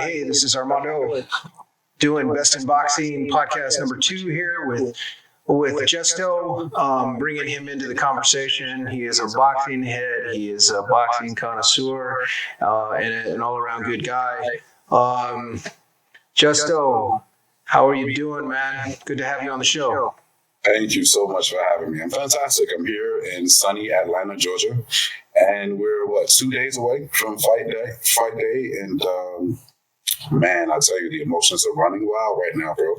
Hey, this is Armando doing Best in Boxing podcast number 2 here with Chusto, bringing him into the conversation. He is a boxing head. He is a boxing connoisseur and an all-around good guy. Chusto, how are you doing, man? Good to have you on the show. Thank you so much for having me. I'm fantastic. I'm here in sunny Atlanta, Georgia, and we're 2 days away from fight day, and man, I tell you, the emotions are running wild right now, bro.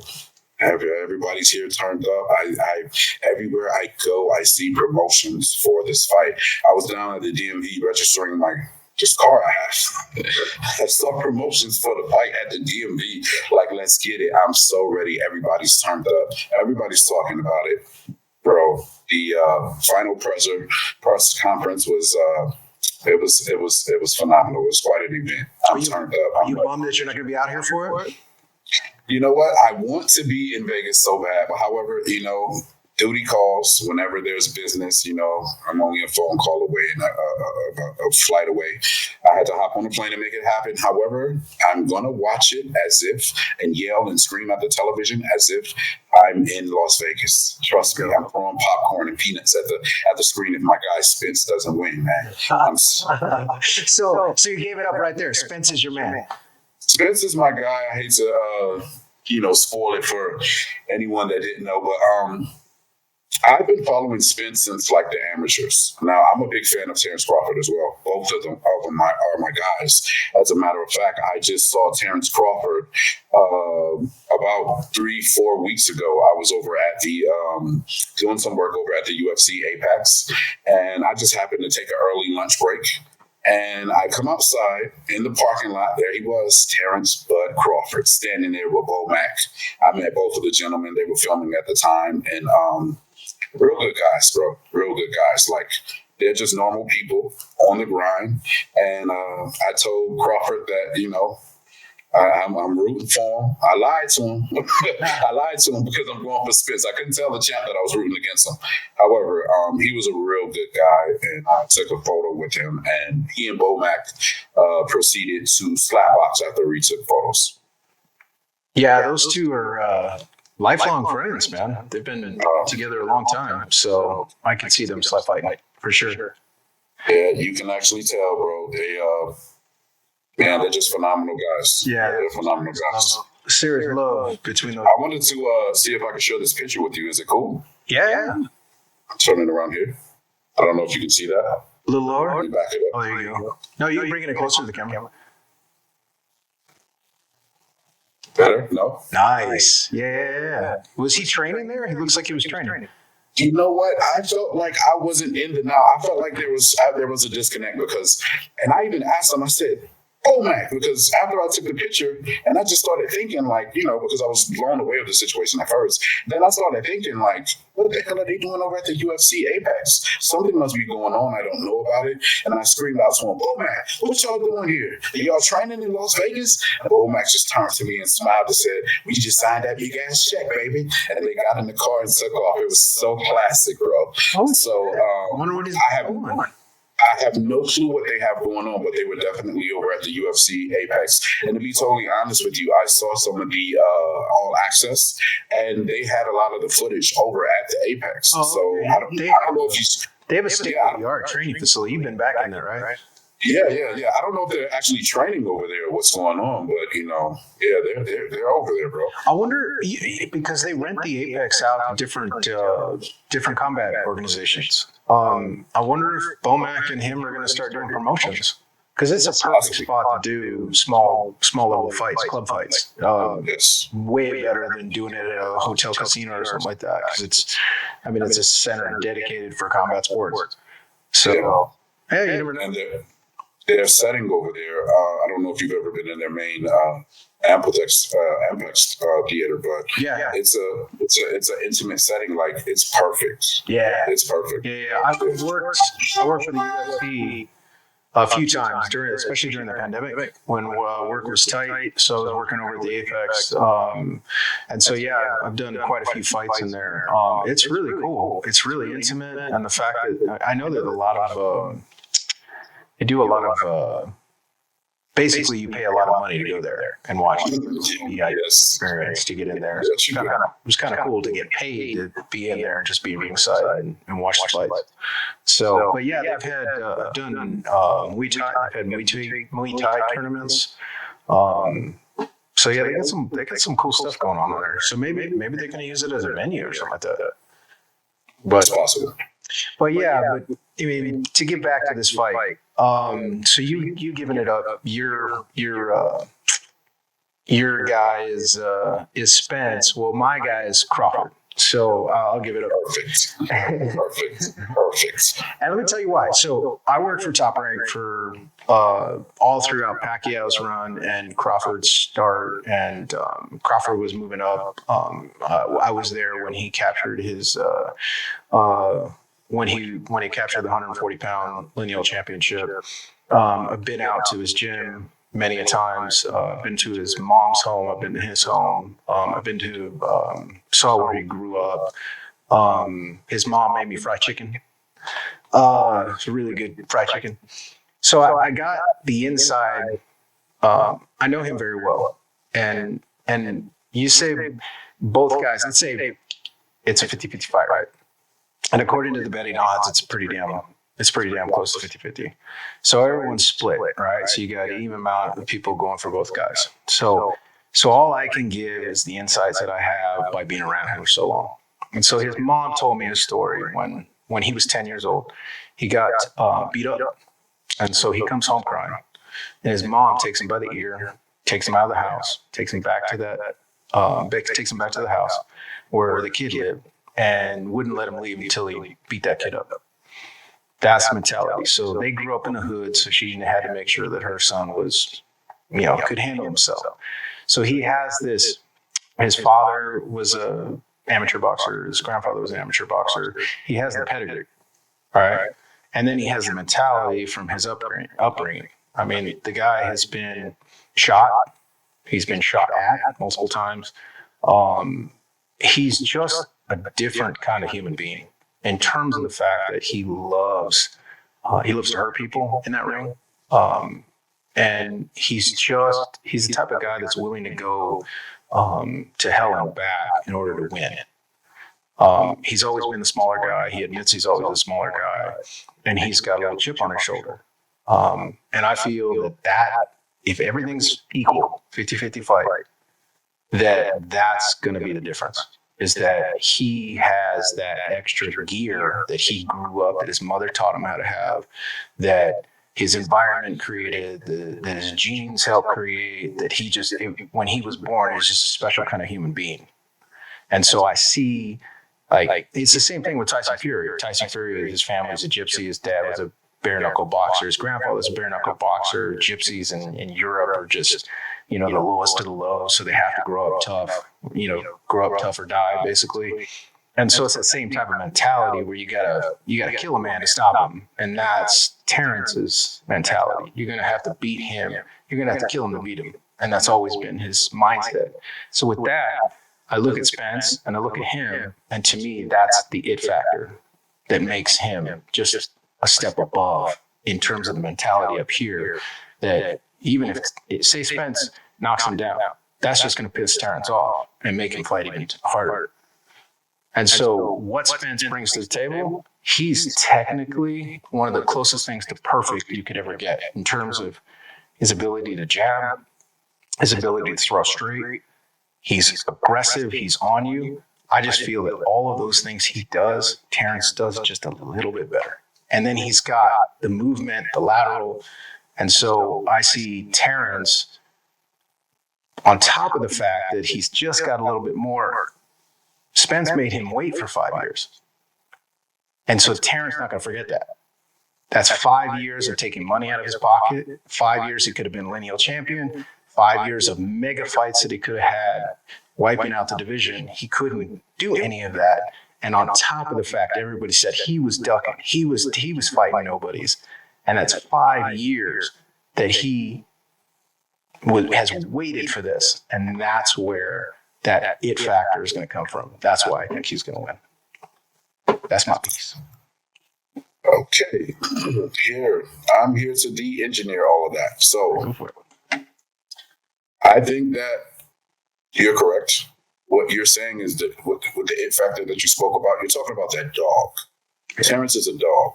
Everybody's here turned up. I everywhere I go, I see promotions for this fight. I was down at the DMV registering my car I have. I saw promotions for the fight at the DMV. Like, let's get it. I'm so ready. Everybody's turned up. Everybody's talking about it, bro. The final press conference was. It was phenomenal. It was quite an event. I'm turned up. Are you bummed that you're not going to be out here for it? You know what? I want to be in Vegas so bad, but however, duty calls whenever there's business. I'm only a phone call away and a flight away. I had to hop on a plane to make it happen. However, I'm gonna watch it and yell and scream at the television as if I'm in Las Vegas. Trust me, I'm throwing popcorn and peanuts at the screen if my guy Spence doesn't win, man. So you gave it up right there. Spence is your man. Spence is my guy. I hate to spoil it for anyone that didn't know, but I've been following Spence since like the amateurs. Now, I'm a big fan of Terrence Crawford as well. Both of them are my guys. As a matter of fact, I just saw Terrence Crawford about 3-4 weeks ago. I was over at the doing some work over at the UFC Apex, and I just happened to take an early lunch break. And I come outside in the parking lot. There he was, Terrence Bud Crawford, standing there with Bo Mack. I met both of the gentlemen. They were filming at the time, and real good guys, bro. Real good guys. Like, they're just normal people on the grind. And I told Crawford that, I'm rooting for him. I lied to him. Because I'm going for Spence. I couldn't tell the champ that I was rooting against him. However, he was a real good guy, and I took a photo with him. And he and Bo Mack proceeded to slapbox after we took photos. Yeah, those two are lifelong friends, man. They've been together a long time, so I can see them slap fighting for sure. Yeah, you can actually tell, bro. They're just phenomenal guys. Yeah, they're phenomenal guys. Serious love between those. I wanted to see if I could share this picture with you. Is it cool? Yeah. I'm turning around here. I don't know if you can see that. A little lower? Let me back it up. Oh, there you go. No, you can bring it closer to the camera. Better? No? Nice. Yeah. Was he training there? He looks like he was training. You know what? I felt like I wasn't in the now. I felt like there was a disconnect because, and I even asked him, I said, oh, man, because after I took the picture and I just started thinking because I was blown away with the situation at first. Then I started thinking what the hell are they doing over at the UFC Apex? Something must be going on. I don't know about it. And I screamed out to him, oh, man, what y'all doing here? Are y'all training in Las Vegas? And Max just turned to me and smiled and said, we just signed that big ass check, baby. And they got in the car and took off. It was so classic, bro. I wonder what he's doing. I have no clue what they have going on, but they were definitely over at the UFC Apex. And to be totally honest with you, I saw some of the All Access, and they had a lot of the footage over at the Apex. Oh, so okay. I don't know if you... They have a state-of-the-art training facility. You've been back in there, right? Yeah. I don't know if they're actually training over there or what's going on, but they're over there, bro. I wonder because they rent the Apex out to different combat organizations. I wonder if Bomac and him are going to start doing promotions because it's a perfect spot to do small level fights, club fights. It's way better than doing it at a hotel casino or something like that because it's a center dedicated for combat sports. So you never know. And their setting over there, I don't know if you've ever been in their main Ampex theater, but it's an intimate setting. Like, it's perfect. Yeah, it's perfect. Yeah. I worked for the UFC a few times especially during the pandemic when work was tight. So I was working over at the Apex, and so I've done quite a few fights in there. It's really cool. It's really intimate, and the fact that I know there's a lot of. They do a lot of basically you pay a lot of money to go there and watch the VIP experience to get in there. So it was kind of cool to get paid to be in there and just be ringside and watch the fights. So, but yeah, they've had done Muay Thai. They've had Muay Thai tournaments. So yeah, they got some cool stuff going on there. So maybe they're going to use it as a venue or something like that. But It's possible. But yeah, but I mean, to get back to this fight, so you giving it up. Your guy is Spence. Well, my guy is Crawford. So I'll give it up. Perfect. And let me tell you why. So I worked for Top Rank for all throughout Pacquiao's run and Crawford's start, and Crawford was moving up. I was there when he captured his when he captured the 140-pound lineal championship. I've been out to his gym many a times. I've been to his mom's home. I've been to his home. I've been to saw where he grew up. His mom made me fried chicken. It's really good fried chicken. So I got the inside. I know him very well, and you say both guys. Let's say it's a 50-50 fight, right? And according to the betting odds, it's pretty damn close to 50-50. So everyone's split, right? So you got an even amount of people going for both guys. So all I can give is the insights that I have by being around him for so long. And so his mom told me a story when he was 10 years old. He got beat up. And so he comes home crying. And his mom takes him by the ear, takes him out of the house, takes him back to the house where the kid lived, and wouldn't let him leave until he beat that kid up. That's the mentality. So they grew up in the hood, so she had to make sure that her son was, could handle himself. So he has this. His father was a amateur boxer. His grandfather was an amateur boxer. He has the pedigree, all right? And then he has the mentality from his upbringing. I mean, the guy has been shot. He's been shot at multiple times. He's just a different kind of human being in terms of the fact that he loves to hurt people in that ring. And he's the type of guy that's willing to go to hell and back in order to win. He's always been the smaller guy. He admits he's always the smaller guy, and he's got a little chip on his shoulder. And I feel that if everything's equal, 50-50 fight, that's going to be the difference. Is that he has that extra gear that he grew up, that his mother taught him how to have, that his environment created, that his genes helped create, that when he was born, he was just a special kind of human being. And so I see, it's the same thing with Tyson Fury. Tyson Fury, his family was a gypsy. His dad was a bare knuckle boxer. His grandfather was a bare knuckle boxer. Gypsies in Europe are just, the lowest of the low. So they have to grow up tough, or die, basically. And so it's that same type of mentality where you gotta kill a man to stop him. And that's Terrence's mentality. You're gonna have to beat him. You're gonna have to kill him to beat him. And that's always been his mindset. So with that, I look at Spence and I look at him, and to me, that's the it factor that makes him just a step above in terms of the mentality up here. That even if, say, Spence knocks him down, that's just going to piss Terrence off and make him fight even harder. And so what Spence brings to the table, he's technically one of the closest things to perfect you could ever get in terms of his ability to jab, his ability to throw straight. He's aggressive. He's on you. I just feel that all of those things he does, Terrence does just a little bit better. And then he's got the movement, the lateral. And so I see Terrence, on top of the fact that he's just got a little bit more, Spence made him wait for 5 years. And so Terrence not going to forget that. That's 5 years of taking money out of his pocket. 5 years he could have been lineal champion. 5 years of mega fights that he could have had, wiping out the division. He couldn't do any of that. And on top of the fact, everybody said he was ducking. He was fighting nobodies. And that's 5 years that he has waited for this. And that's where that it factor is going to come from. That's why I think he's going to win. That's my piece. Okay. I'm here to de-engineer all of that. So I think that you're correct. What you're saying is that with the it factor that you spoke about, you're talking about that dog. Terrence is a dog,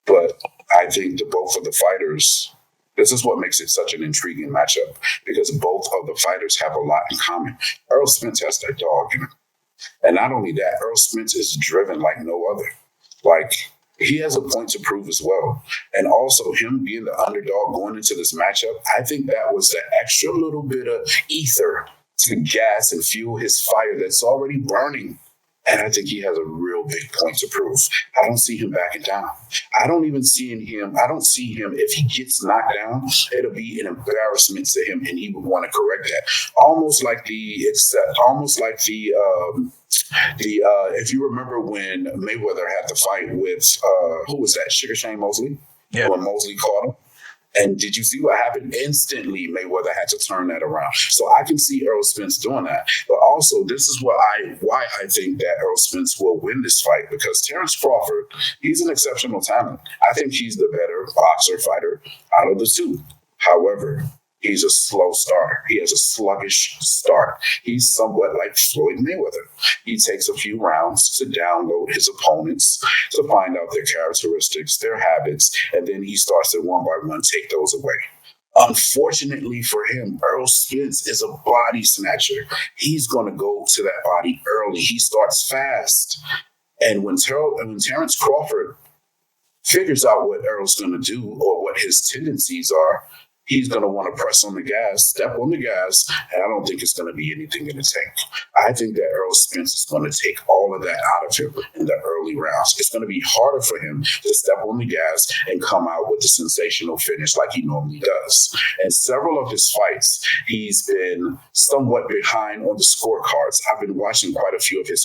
but I think that both of the fighters, this is what makes it such an intriguing matchup because both of the fighters have a lot in common. Earl Spence has that dog in him. And not only that, Earl Spence is driven like no other. Like, he has a point to prove as well. And also, him being the underdog going into this matchup, I think that was the extra little bit of ether to gas and fuel his fire that's already burning. And I think he has a real big point to prove. I don't see him backing down. I don't see him, if he gets knocked down, it'll be an embarrassment to him and he would want to correct that. Almost like if you remember when Mayweather had the fight with, who was that? Sugar Shane Mosley? Yeah. When Mosley caught him. And did you see what happened? Instantly, Mayweather had to turn that around. So I can see Earl Spence doing that. But also, this is why I think that Earl Spence will win this fight, because Terence Crawford, he's an exceptional talent. I think he's the better boxer fighter out of the two. However, he's a slow starter. He has a sluggish start. He's somewhat like Floyd Mayweather. He takes a few rounds to download his opponents, to find out their characteristics, their habits, and then he starts to one by one take those away. Unfortunately for him, Earl Spence is a body snatcher. He's going to go to that body early. He starts fast. And when Terence Crawford figures out what Earl's going to do or what his tendencies are, he's going to want to press on the gas, step on the gas, and I don't think it's going to be anything in the tank. I think that Earl Spence is going to take all of that out of him in the early rounds. It's going to be harder for him to step on the gas and come out with a sensational finish like he normally does. And several of his fights, he's been somewhat behind on the scorecards. I've been watching quite a few of his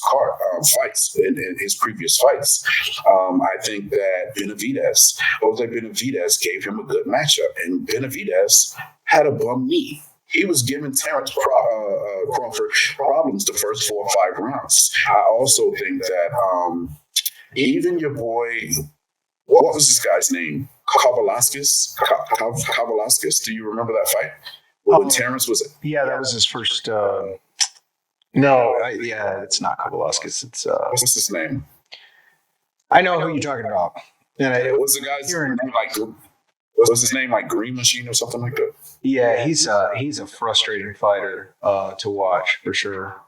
fights in his previous fights. I think that Jose Benavidez gave him a good matchup, and Benavidez had a bum knee. He was giving Terence Crawford problems the first 4 or 5 rounds. I also think that even your boy, what was this guy's name? Kavalaskas? Do you remember that fight? When Terence was... Yeah, that was his first... it's not Kavalaskas. It's... what's his name? I know who you're talking about. What's the guy's name? Was his name like Green Machine or something like that? Yeah, he's a frustrating fighter to watch for sure.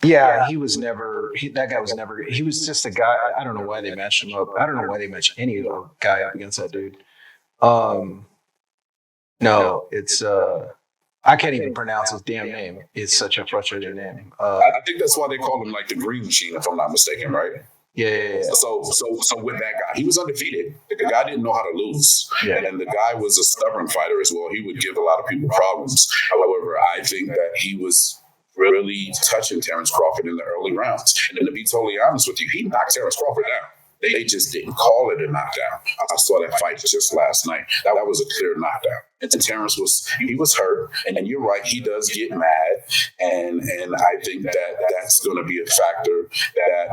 He was never. That guy was never. He was just a guy. I don't know why they matched him up. I don't know why they matched any guy up against that dude. No, it's. I can't even pronounce his damn name. It's such a frustrating name. I think that's why they call him like the Green Machine, if I'm not mistaken, right? Yeah. So with that guy, he was undefeated. The guy didn't know how to lose. Yeah. And the guy was a stubborn fighter as well. He would give a lot of people problems. However, I think that he was really touching Terence Crawford in the early rounds. And to be totally honest with you, he knocked Terence Crawford down. They just didn't call it a knockdown. I saw that fight just last night. That was a clear knockdown. And Terence was hurt. And you're right, he does get mad. And I think that that's going to be a factor that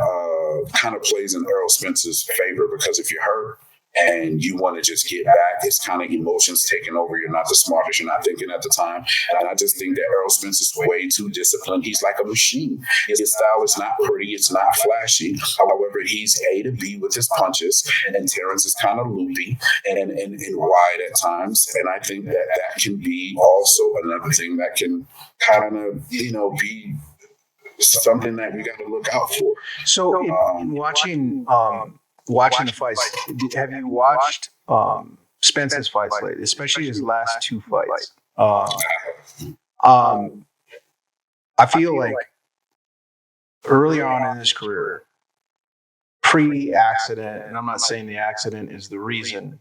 kind of plays in Earl Spence's favor, because if you're hurt and you want to just get back, it's kind of emotions taking over. You're not the smartest. You're not thinking at the time. And I just think that Earl Spence is way too disciplined. He's like a machine. His style is not pretty. It's not flashy. However, he's A to B with his punches. And Terence is kind of loopy and wide at times. And I think that can be also another thing that can kind of, be something that we got to look out for. So in watching the fights, have you watched Spence's fights lately, especially his last 2 fights? I feel like early on in his career, pre-accident, and I'm not saying the accident is the reason,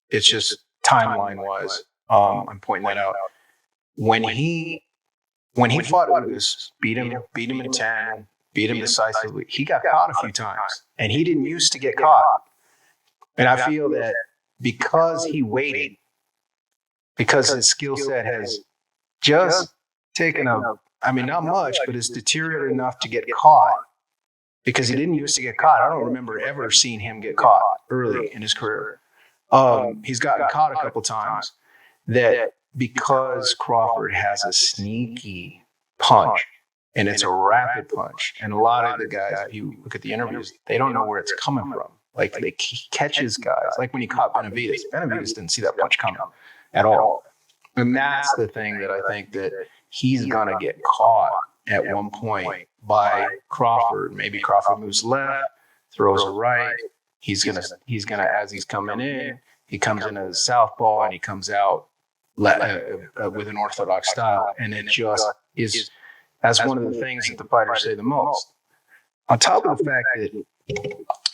it's just timeline-wise, I'm pointing that out. When he fought Ugas, beat him in 10, beat him decisively, he got caught a few times, and he didn't used to get caught. And I feel that because he waited, because his skill set has just taken not much, but it's deteriorated enough to get caught, because he didn't used to get caught. I don't remember ever seeing him get caught early in his career. He's gotten caught a couple times. That because Crawford has a sneaky punch, and it's a rapid punch, and a lot of the guys, if you look at the interviews, they don't know where it's coming from. Like he catches guys. Like when he caught Benavidez didn't see that punch coming at all. And that's the thing that I think that he's gonna get caught at one point by Crawford. Maybe Crawford moves left, throws a right. He's gonna as he's coming in, he comes in as a southpaw and he comes out with an orthodox style, and it just is. That's one of the things that the fighters say the most. On top of the fact that,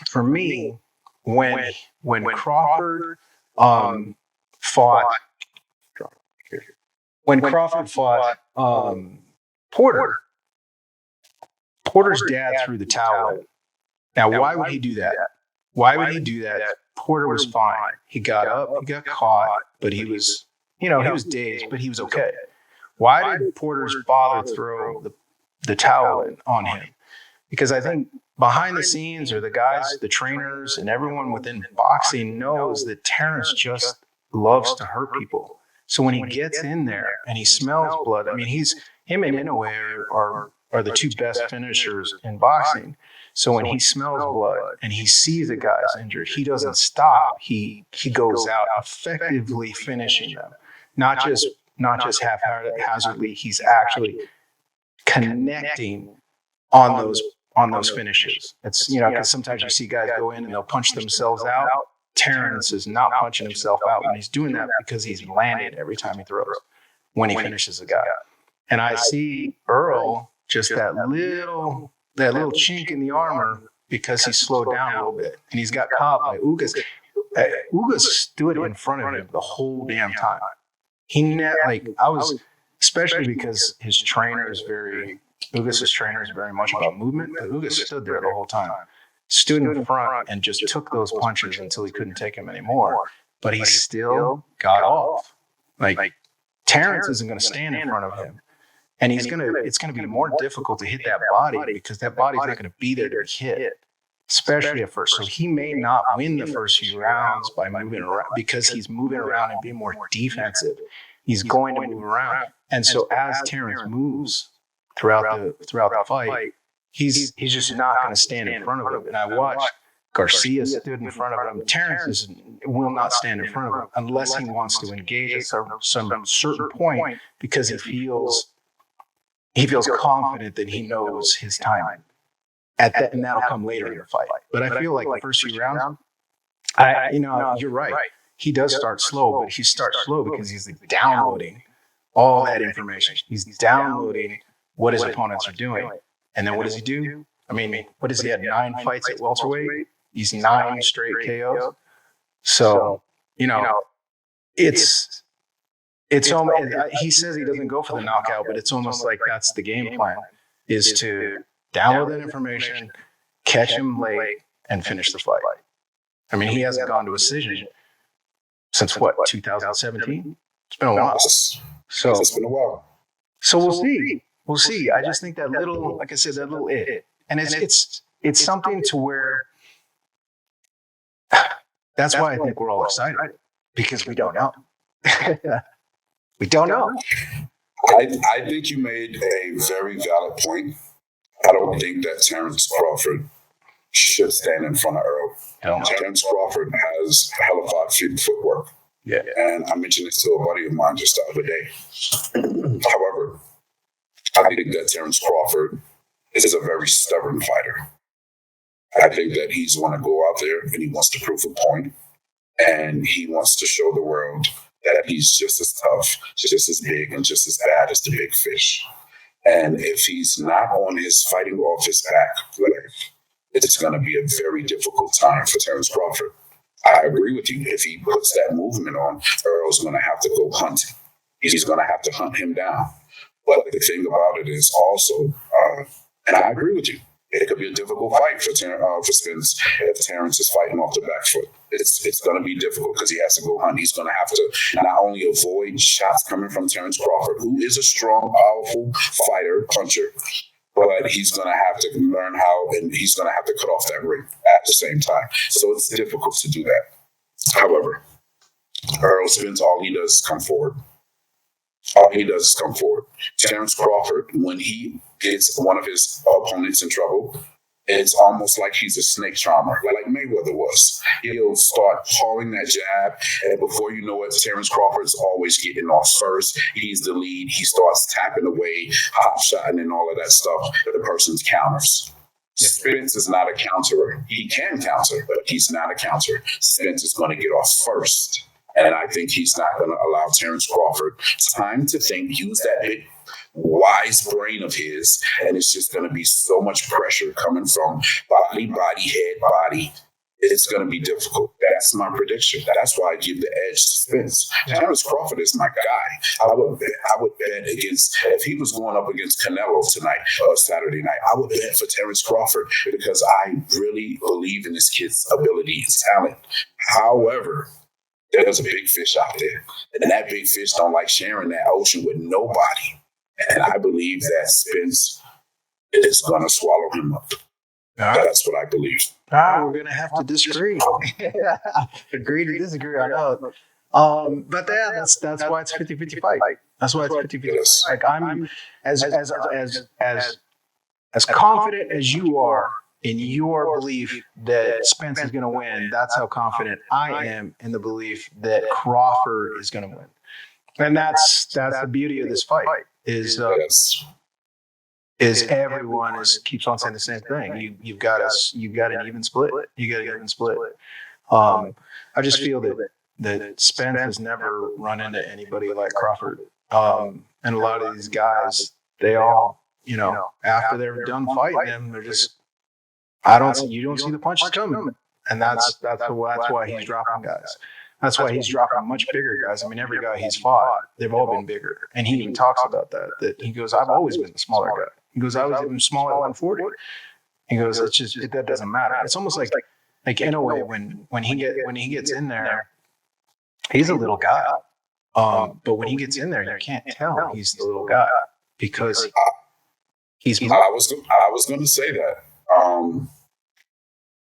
for me, when Crawford fought Porter's dad threw the towel in. Now, why would he do that? Why would he do that? Porter was fine. He got up, he got caught, but he was, he was dazed, but he was okay. Why did Porter's father throw the towel in on him? Because I think behind the scenes, or the guys, the trainers, and everyone within boxing knows that Terrence just loves to hurt people. So when he gets in there and he smells blood, I mean, him and Inoue are the two best finishers in boxing. So when he smells blood and he sees a guy's injured, he doesn't stop. He goes out effectively finishing them, not just haphazardly. He's actually connecting on those finishes. It's because sometimes you see guys go in and they'll punch themselves out. Terrence is not punching himself out, and he's doing that because he's landed every time he throws when he finishes a guy. And I see Earl just that little chink in the armor because he slowed down a little bit, and he's got caught by Ugas. Ugas stood in front of him the whole damn time. Especially because his trainer is Ugas' trainer is very much about movement, but Ugas stood there the whole time. Stood in front and just took those punches until he couldn't take him anymore. But he still got off. Like Terrence isn't going to stand in front of him. And it's going to be more difficult to hit that body because that body's not going to be there to be hit, especially at first. So he may not win the first few rounds by moving around because he's moving around and being more defensive. He's going to move around. And so as Terrence moves throughout the fight, he's just not going to stand in front of him. And I watched Garcia stood in front of him. Terrence will not stand in front of him unless he wants to engage at some certain point because he feels confident that he knows his timing. And that'll come later in the fight. But I feel like the first few rounds, you're right. He does start slow, but he starts slow because he's downloading all that information. He's downloading what his opponents are doing. And then what does he do? I mean, what does he have? 9 fights at welterweight? He's 9 straight KOs. So, it's almost, he says he doesn't go for the knockout, but it's almost like that's the game plan, is to download that information, catch him late, and finish the fight. I mean, he hasn't gone to a decision since 2017? It's been a while. So it's been a while. So we'll see. We'll see. I just think that little, like I said, that little it. And it's something to where that's why I think we're all excited, because we don't know. We don't know. I think you made a very valid point. I don't think that Terrence Crawford should stand in front of Earl. Terrence Crawford has hella footwork. Yeah. And I mentioned this to a buddy of mine just the other day. However, I think that Terrence Crawford is a very stubborn fighter. I think that he's going to go out there and he wants to prove a point, and he wants to show the world that he's just as tough, just as big, and just as bad as the big fish. And if he's not on his fighting off his back, it's going to be a very difficult time for Terrence Crawford. I agree with you. If he puts that movement on, Earl's going to have to go hunting. He's going to have to hunt him down. But the thing about it is also, and I agree with you, it could be a difficult fight for Spence if Terrence is fighting off the back foot. It's going to be difficult because he has to go hunt. He's going to have to not only avoid shots coming from Terrence Crawford, who is a strong, powerful fighter, puncher, but he's going to have to learn how, and he's going to have to cut off that ring at the same time. So it's difficult to do that. However, Earl Spence, all he does is come forward. All he does is come forward. Terrence Crawford, when he gets one of his opponents in trouble, it's almost like he's a snake charmer, like Mayweather was. He'll start hauling that jab, and before you know it, Terrence Crawford's always getting off first. He's the lead. He starts tapping away, hop shotting, and all of that stuff. The person's counters. Spence is not a counterer. He can counter, but he's not a counter. Spence is going to get off first. And I think he's not going to allow Terrence Crawford time to think, use that big, wise brain of his, and it's just going to be so much pressure coming from body, head, body. It's going to be difficult. That's my prediction. That's why I give the edge to Spence. Terrence Crawford is my guy. I would bet against, if he was going up against Canelo tonight or Saturday night, I would bet for Terrence Crawford because I really believe in this kid's ability and talent. However, there's a big fish out there, and that big fish don't like sharing that ocean with nobody. And I believe that Spence is going to swallow him up. That's what I believe. We're going to have to disagree. Agree to disagree, I know. But yeah, that's why it's 50-50 fight. That's why it's 50-50 fight. Like, I'm as confident as you are in your belief that Spence is going to win. That's how confident I am in the belief that Crawford is going to win. And that's the beauty of this fight is everyone keeps on saying the same thing. You've got an even split. You got an even split. I just feel that Spence has never run into anybody like Crawford. And a lot of these guys, they all, after they're done fighting them, they're just, you don't see the punches coming. And that's why he's dropping guys. That's why he's dropping much bigger guys. I mean, every guy he's fought, they've all been bigger. And he even talks about that he goes, I've always been the smaller guy. He goes, I was even smaller at 140. He goes, that doesn't matter. It's almost like in a way, when he gets in there, he's a little guy. But when he gets in there, you can't tell he's the little guy because he's. I was going to say that.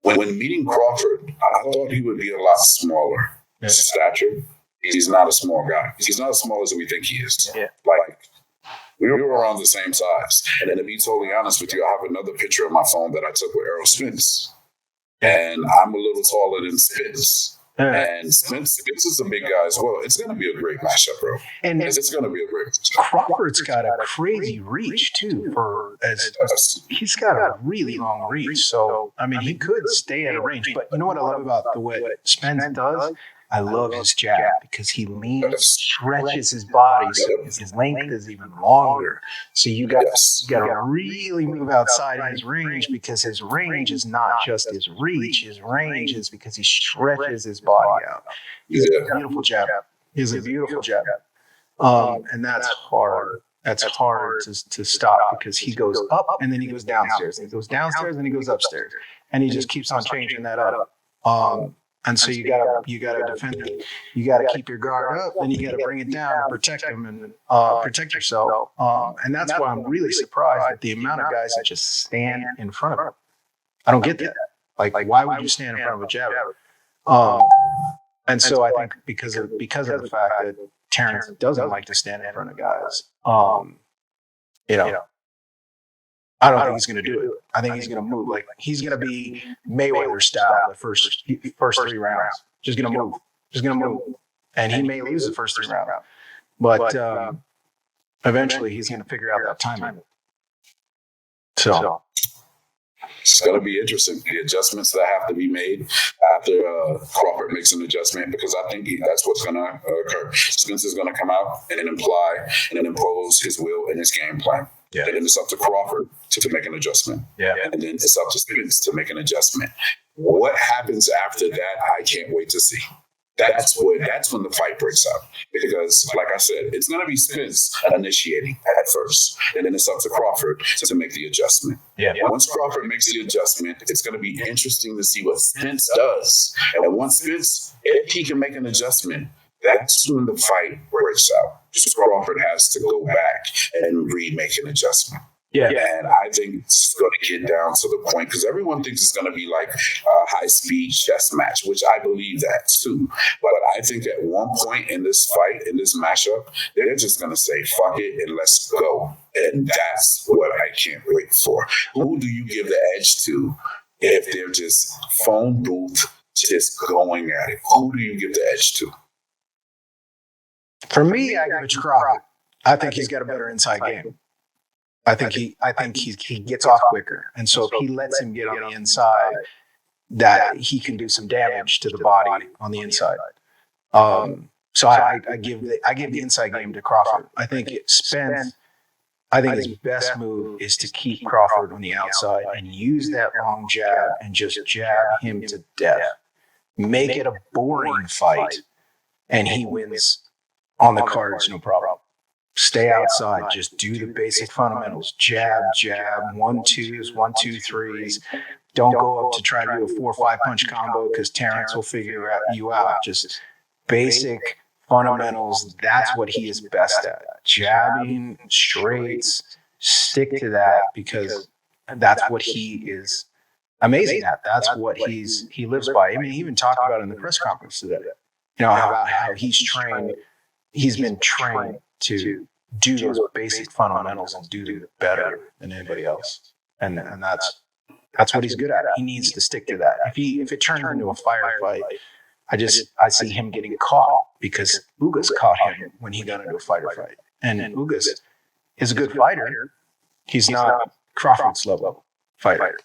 When meeting Crawford, I thought he would be a lot smaller stature. He's not a small guy. He's not as small as we think he is. Yeah. Like, we were around the same size. And then to be totally honest with you, I have another picture on my phone that I took with Errol Spence. And I'm a little taller than Spence. And Spence is a big guy as well. It's going to be a great matchup, bro. And it's going to be a great matchup. Crawford's got a crazy reach, too. He's got a really long reach. So, I mean, he could stay at a range. But you know what I love about the way Spence does? I love his jab because he stretches his body, so his length is even longer. So you got to really move outside his range because his range is not just his reach. His range is because he stretches his body out. He's a beautiful jab. He's a beautiful jab. And that's hard. That's hard to stop because he goes up and then he goes downstairs. And he goes downstairs and he goes upstairs. And he just keeps on changing that up. And so you gotta defend it. You gotta keep your guard up, then you gotta bring it down and protect him and protect yourself. And that's why I'm really surprised at the amount of guys that just stand in front of him. I don't get that. Like why would you stand in front of a jabber? And so I think because of the fact that Terrence doesn't like to stand in front of guys, I don't think he's going to do it. I think he's going to move. Like he's going to be Mayweather style the first 3 rounds. Just going to move. And he may lose the first 3 rounds. But eventually he's going to figure out that timing. So it's going to be interesting. The adjustments that have to be made after Crawford makes an adjustment, because I think that's what's going to occur. Spence is going to come out and then impose his will and his game plan. Yeah. And then it's up to Crawford to make an adjustment. Yeah. And then it's up to Spence to make an adjustment. What happens after that, I can't wait to see. That's when the fight breaks out. Because, like I said, it's going to be Spence initiating at first. And then it's up to Crawford to make the adjustment. Yeah. Once Crawford makes the adjustment, it's going to be interesting to see what Spence does. And once Spence, if he can make an adjustment, that's when the fight breaks out. Crawford has to go back and remake an adjustment. Yeah. And I think it's going to get down to the point because everyone thinks it's going to be like a high-speed chess match, which I believe that too. But I think at one point in this fight, in this matchup, they're just going to say, fuck it, and let's go. And that's what I can't wait for. Who do you give the edge to if they're just phone booth, just going at it? Who do you give the edge to? For me, I give it to Crawford. I think he's got a better inside game. I think he gets off quicker, and so if he lets him get on the inside, that he can do some damage to the body on the inside. So I give the inside game to Crawford. I think Spence. I think his best move is to keep Crawford on the outside and use that long jab and just jab him to death. Make it a boring fight, and he wins on the cards, no problem. Stay outside. Just do the basic fundamentals. Jab, jab, 1-2s, 1-2-3s. Don't go up to try to do a 4 or 5 punch combo because Terrence will figure you out. Just basic fundamentals. That's what he is best at. Jabbing, straights. Stick to that because that's what he is amazing at. That's what he lives by. I mean, he even talked about it in the press conference today. You know, about how he's trained. He's been trained to do those basic fundamentals and do them better than anybody else. And that's what he's good at. He needs to stick to that. If it turns into a firefight, I see him getting caught because Ugas caught him when he got into a fighter fight. And Ugas is a good fighter. He's not Crawford's level fighter.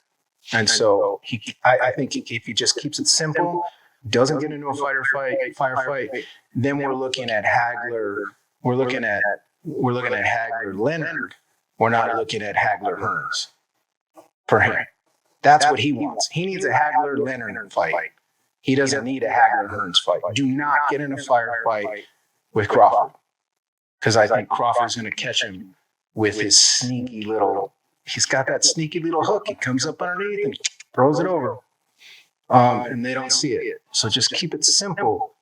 And so I think if he just keeps it simple, doesn't get into a firefight, then we're looking at Hagler. We're looking at Hagler Leonard. We're not looking at Hagler Hearns for him. That's what he wants. He needs a Hagler Leonard fight. He doesn't need a Hagler Hearns fight. Do not get in a firefight with Crawford because I think Crawford's going to catch him with his sneaky little. He's got that sneaky little hook. He comes up underneath and throws it over, and they don't see it. So just keep it simple.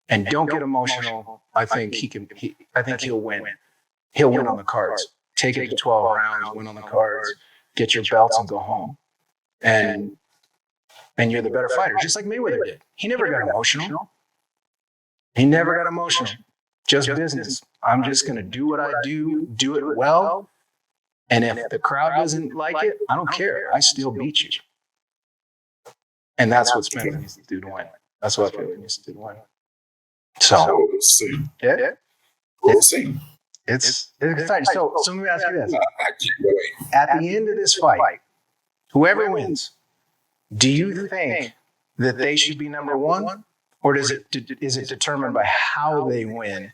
And don't get emotional. I think he'll win. He'll win on the cards. Take it to 12 rounds, win on the cards, get your belts and go home. And you're the better fighter, just like Mayweather did. He never got emotional. Just business. I'm just going to do what I do it well. And if the crowd doesn't like it, I don't care. I still beat you. And that's what Spence needs to do to win. That's what I feel he needs to do to win. So we'll see. Yeah. We'll see. It's exciting. So let me ask you this. I can't wait. At the end of this fight, whoever wins, do you think that they should be number one? Or is it determined by how they win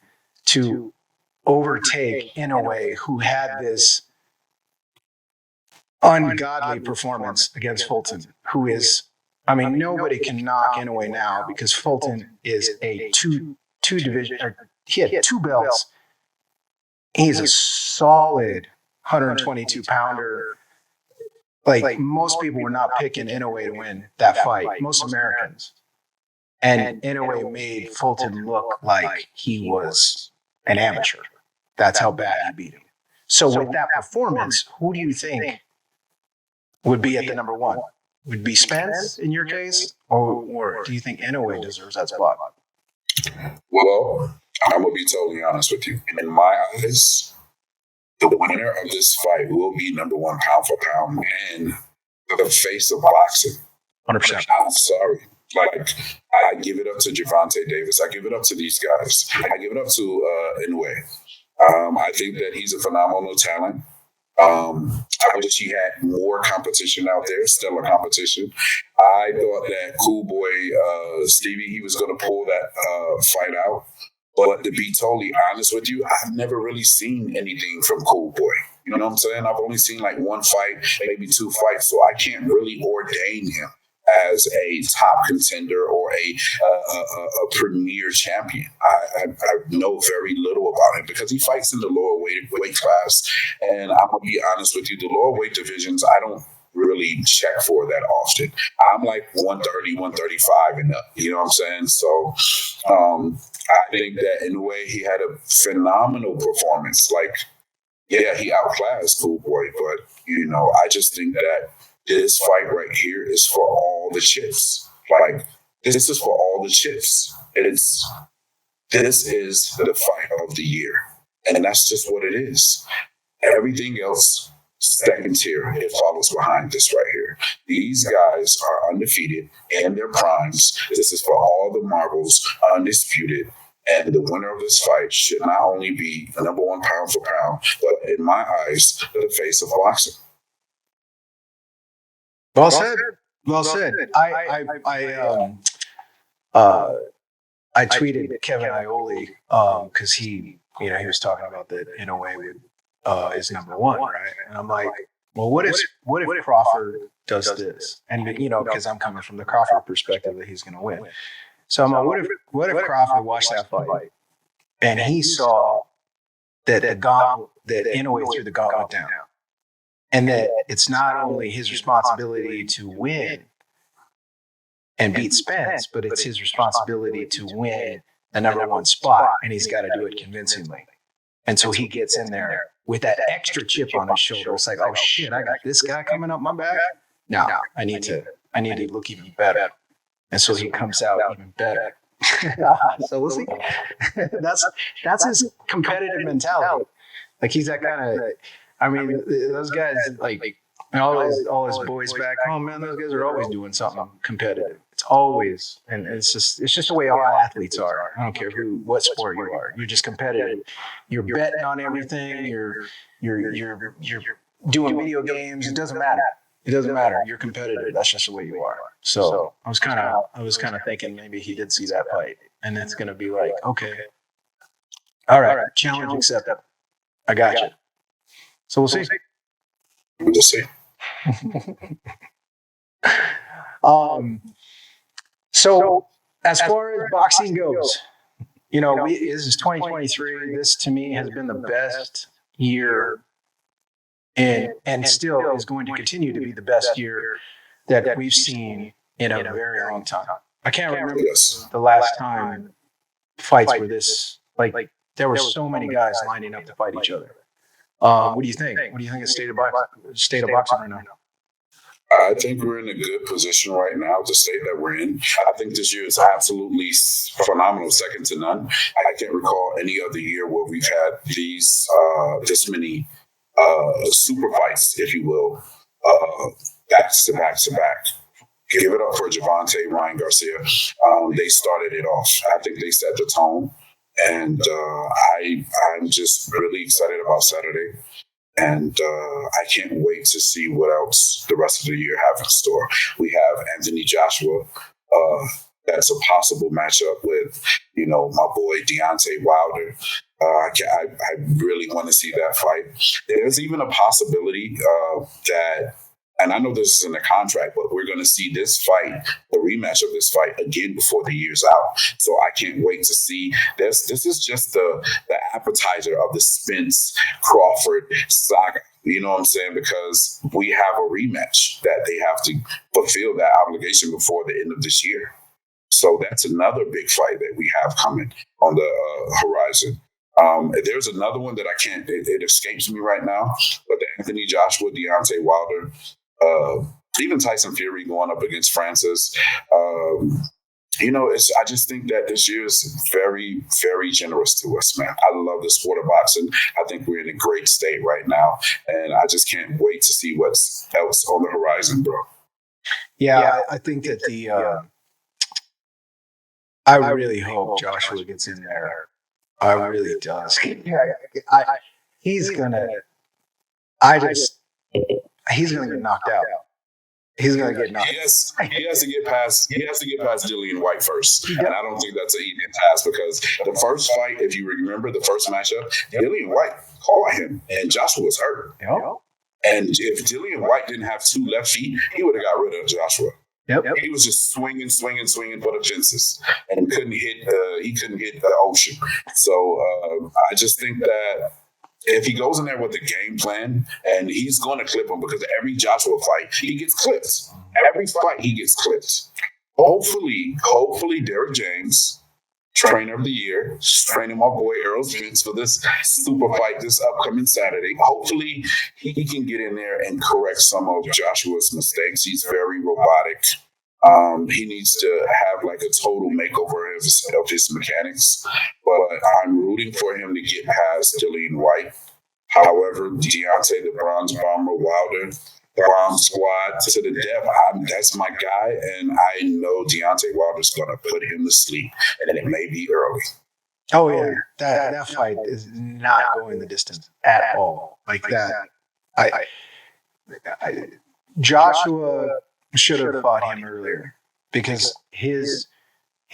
to overtake Inoue, who had this ungodly performance against Fulton, who is, I mean, nobody can knock Inoue now because Fulton is a two division, or he had 2 belts. He's a solid 122 pounder. Like most people were not picking Inoue to win that fight, most Americans. And Inoue made Fulton look like he was an amateur. That's how bad he beat him. So with that performance, who do you think would be at the number one? Would be Spence in your case? Or do you think Inoue deserves that spot? Well, I'm going to be totally honest with you. In my eyes, the winner of this fight will be number one pound for pound and the face of boxing. 100%. I'm sorry. Like, I give it up to Gervonta Davis. I give it up to these guys. I give it up to Inoue. I think that he's a phenomenal talent. I wish he had more competition out there, stellar competition. I thought that Cool Boy Stevie, he was going to pull that fight out. But to be totally honest with you, I've never really seen anything from Cool Boy. You know what I'm saying? I've only seen like 1 fight, maybe 2 fights. So I can't really ordain him as a top contender or a premier champion. I know very little about him because he fights in the lower weight class. And I'm going to be honest with you, the lower weight divisions, I don't really check for that often. I'm like 130, 135 and up. You know what I'm saying? So I think that in a way he had a phenomenal performance. Like, Yeah, he outclassed Cool Boy, but I just think that this fight right here is for all the chips. Like, this is for all the chips. This is the fight of the year, and that's just what it is. Everything else, second tier, it follows behind this right here. These guys are undefeated in their primes. This is for all the marbles, undisputed. And the winner of this fight should not only be the number one pound for pound, but in my eyes, the face of boxing. Well said. Well said. I tweeted Kevin Iole because he was talking about that in a way with is number one, right? And I'm like, well, what if Crawford does this? And because I'm coming from the Crawford perspective that he's going to win. So I'm like, what if Crawford watched that fight and he saw that that Inoue threw the gauntlet down, and that it's not only his responsibility to win and beat Spence, but it's his responsibility to win the number one spot, and he's got to do it convincingly. And so he gets in there with that extra chip on his shoulder. It's like, oh shit, I got this guy coming up my back. Now I need to look even better. And so he comes out even better. So we'll see. That's his competitive mentality. Like, he's that kind of. I mean, those guys, like all his boys back home, man. Those guys are always doing something competitive. It's always, and it's just the way all athletes are. I don't care what sport you are. You're just competitive. You're betting on everything. You're doing video games. It doesn't matter. It doesn't matter. You're competitive. That's just the way you are. So I was kind of thinking maybe he did see that fight, and it's going to be like, okay, all right, challenge accepted. I got you. So we'll see. We'll see. So as far as boxing goes, this is 2023. This to me has been the best year, and still is going to continue to be the best year that we've seen in a very long time. I can't remember the last time fights were this, like there were so many guys lining up to fight each other. What do you think? What do you think of state of boxing right now? I think we're in a good position right now, the state that we're in. I think this year is absolutely phenomenal, second to none. I can't recall any other year where we've had this many super fights, if you will, back to back to back. Give it up for Javante, Ryan Garcia. They started it off. I think they set the tone, and I'm just really excited about Saturday. And I can't wait to see what else the rest of the year have in store. We have Anthony Joshua. That's a possible matchup with, my boy Deontay Wilder. I really want to see that fight. There's even a possibility that, and I know this is in the contract, but we're going to see this fight, the rematch of this fight, again before the year's out. So I can't wait to see this. This is just the appetizer of the Spence Crawford saga. You know what I'm saying? Because we have a rematch that they have to fulfill that obligation before the end of this year. So that's another big fight that we have coming on the horizon. There's another one that I can't, it escapes me right now, but the Anthony Joshua, Deontay Wilder, even Tyson Fury going up against Francis. I just think that this year is very, very generous to us, man. I love the sport of boxing. I think we're in a great state right now, and I just can't wait to see what's else on the horizon, bro. Yeah, I think that I really hope Joshua gets in there. I really does. He's gonna get knocked out. He's gonna get knocked. He has to get past Dillian White first, and I don't think that's an easy task because the first fight, if you remember the first matchup, Dillian White caught him, and Joshua was hurt. Yep. And if Dillian White didn't have two left feet, he would have got rid of Joshua. Yep. He was just swinging for the fences, and he couldn't hit the ocean. So I just think that if he goes in there with a game plan, and he's going to clip him because every Joshua fight he gets clipped. Every fight he gets clipped. Hopefully, Derrick James Trainer of the Year, training my boy Earl Spence for this super fight this upcoming Saturday. Hopefully, he can get in there and correct some of Joshua's mistakes. He's very robotic. He needs to have like a total makeover of his mechanics. But I'm rooting for him to get past Dillian White. However, Deontay, the Bronze Bomber Wilder, Bomb Squad to the death. That's my guy, and I know Deontay Wilder's going to put him to sleep, and it may be early. Oh yeah, that fight is not going the distance at all. Like that, Joshua should have fought him earlier because his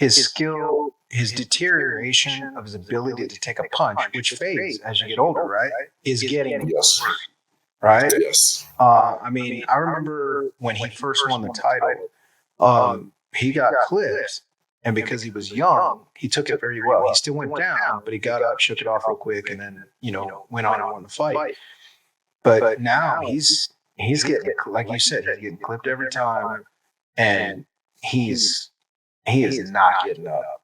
skill, his deterioration of his ability to take a punch, which fades as you get older, right, is getting Yes. right. Yes. I mean, I remember when he first won the title, he got clipped. And because he was young, he took it very well. He still went down, but he got up, shook it off real quick, and then, went on and won the fight. But now he's getting, like you said, he's getting clipped every time, and he is not getting up.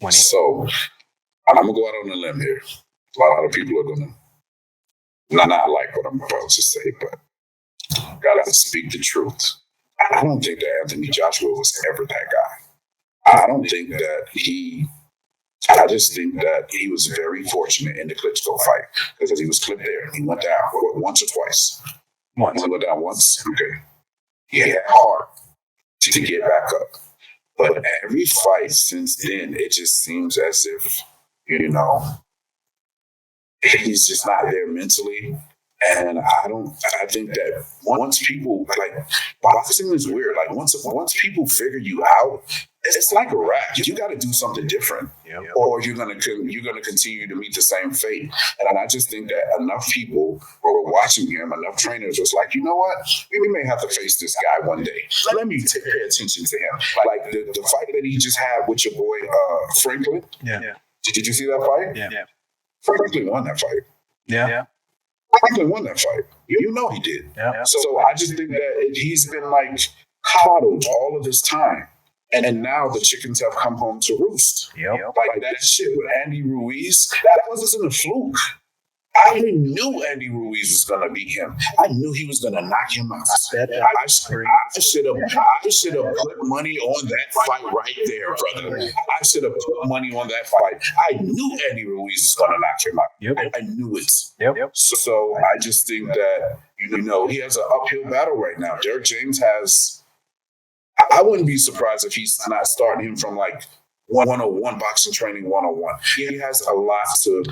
So I'm gonna go out on a limb here. A lot of people are gonna not like what I'm about to say, but gotta speak the truth. I don't think that Anthony Joshua was ever that guy. I don't think that I just think that he was very fortunate in the Klitschko fight because he was clipped there. He went down once or twice. Once. He went down once. Okay. He had heart to get back up. But every fight since then, it just seems as if, he's just not there mentally. And I think that once people, like, boxing is weird. Like, once people figure you out, it's like a rap. You got to do something different, or you're gonna continue to meet the same fate. And I just think that enough people were watching him, enough trainers was like, you know what, we may have to face this guy one day. Let me pay attention to him. Like the fight that he just had with your boy Franklin. Yeah. Did you see that fight? Yeah. Franklin won that fight. Yeah. Franklin won that fight. You know he did. Yeah. So I just think that he's been like coddled all of this time. And now the chickens have come home to roost. Yep. Like that shit with Andy Ruiz, that wasn't a fluke. I knew Andy Ruiz was going to beat him. I knew he was going to knock him out. I should have put money on that fight right there, brother. I should have put money on that fight. I knew Andy Ruiz was going to knock him out. Yep. I knew it. Yep. So I just think that, he has an uphill battle right now. Derek James has... I wouldn't be surprised if he's not starting him from like 101 boxing training 101. He has a lot to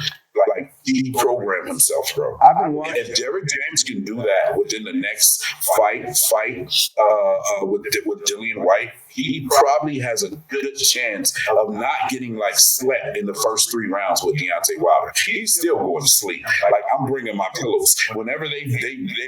like deprogram himself, bro. I've been watching. If Derek James can do that within the next fight with Dillian White, he probably has a good chance of not getting like slept in the first 3 rounds with Deontay Wilder. He's still going to sleep. Like, I'm bringing my pillows. Whenever they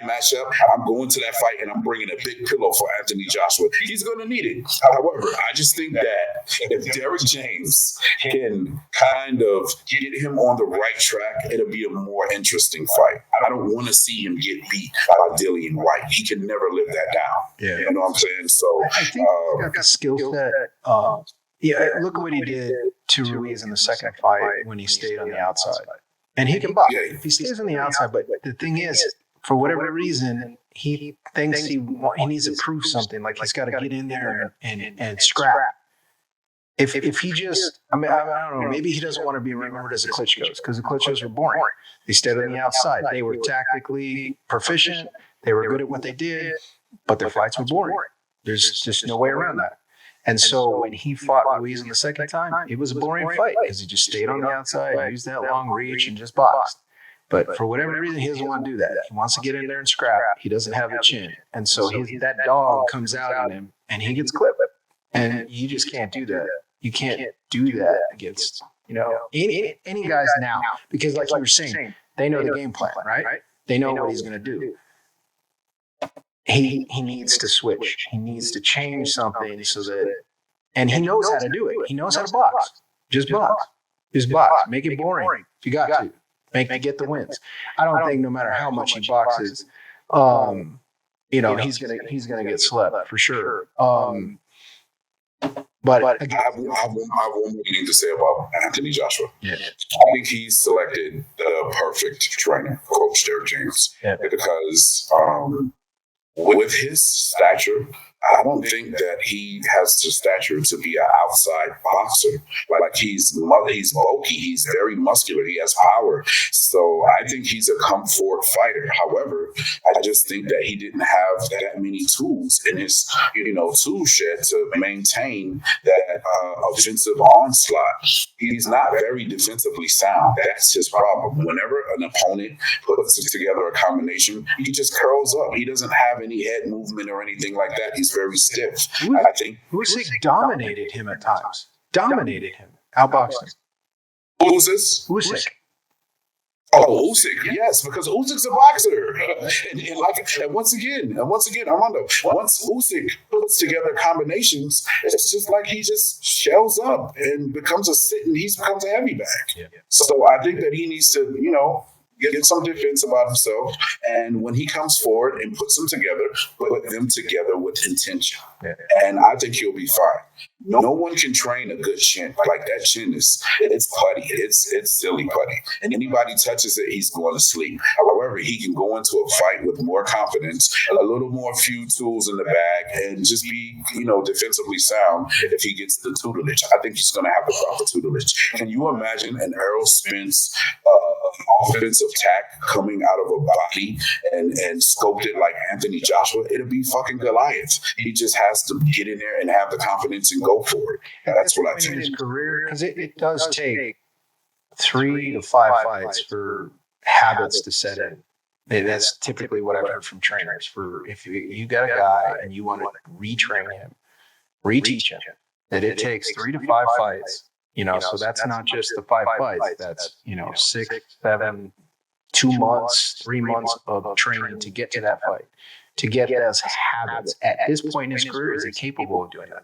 match up, I'm going to that fight and I'm bringing a big pillow for Anthony Joshua. He's going to need it. However, I just think that if Derek James can kind of get him on the right track, it'll be a more interesting fight. I don't want to see him get beat by Dillian White. He can never live that down. Yeah. You know what I'm saying? So I think he's got the skill set. Look at what he did to Ruiz in the second fight when he stayed on the outside. And he can box. If he stays on the outside, but the thing is, for whatever reason, he thinks he needs to prove something. Like he's got to get in there and scrap. If he just, I don't know, maybe he doesn't want to be remembered as the Klitschko's because the Klitschko's were boring. They stayed on the outside. They were tactically proficient. They were good at what they did, but their fights were boring. There's just no way around that. And so when he fought Ruiz in the second time, it was a boring fight because he just stayed on the outside, used that long reach, and just boxed. But for whatever reason, he doesn't want to do that. He wants to get in there and scrap. He doesn't have the chin. And so that dog comes out in him, and he gets clipped. And you just can't do that. You can't do that against, any guys now. Because like you were saying, they know the game plan, right? They know what he's going to do. He needs to switch. He needs to change something so that, and he knows how to do it. He knows how to box. Just box. Make it boring if you got to. Get the wins. I don't think no matter how much he boxes, he's gonna get slept for sure. But I again, have one more thing to say about Anthony Joshua. yeah, I think he's selected the perfect trainer, Coach Derek James, yeah. because with his stature, I don't think that he has the stature to be an outside boxer. Like he's bulky, he's very muscular, he has power. So I think he's a comfort fighter. However, I just think that he didn't have that many tools in his tool shed to maintain that offensive onslaught. He's not very defensively sound. That's his problem. Whenever an opponent puts together a combination, he just curls up. He doesn't have any head movement or anything like that. He's very stiff. I think Usyk dominated him at times. Dominated him. Outboxed him. who's this? Usyk. Oh, Usyk, yes, because Usyk's a boxer. and once again, Armando, once Usyk puts together combinations, it's just like he just shells up and becomes a heavy bag. Yeah. So I think that he needs to, get some defense about himself. And when he comes forward and puts them together, put them together with intention. Yeah. And I think he'll be fine. No one can train a good chin. Like that chin it's putty. It's silly putty. And anybody touches it, he's going to sleep. However, he can go into a fight with more confidence, a little more few tools in the bag, and just be, defensively sound if he gets the tutelage. I think he's going to have the proper tutelage. Can you imagine an Errol Spence offensive tack coming out of a body and scoped it like Anthony Joshua? It'll be fucking Goliath. He just has to get in there and have the confidence and go for it. That's what I think. In his career, because it does take 3 to 5 fights for habits to set in. That's typically what I've heard from trainers. For if you got a guy and you want to retrain him, reteach him, that it takes 3 to 5 fights. So that's not just the 5 fights. That's 6, 7, 2 months, 3 months of training to get to that fight, to get those habits. At this point in his career, is he capable of doing that?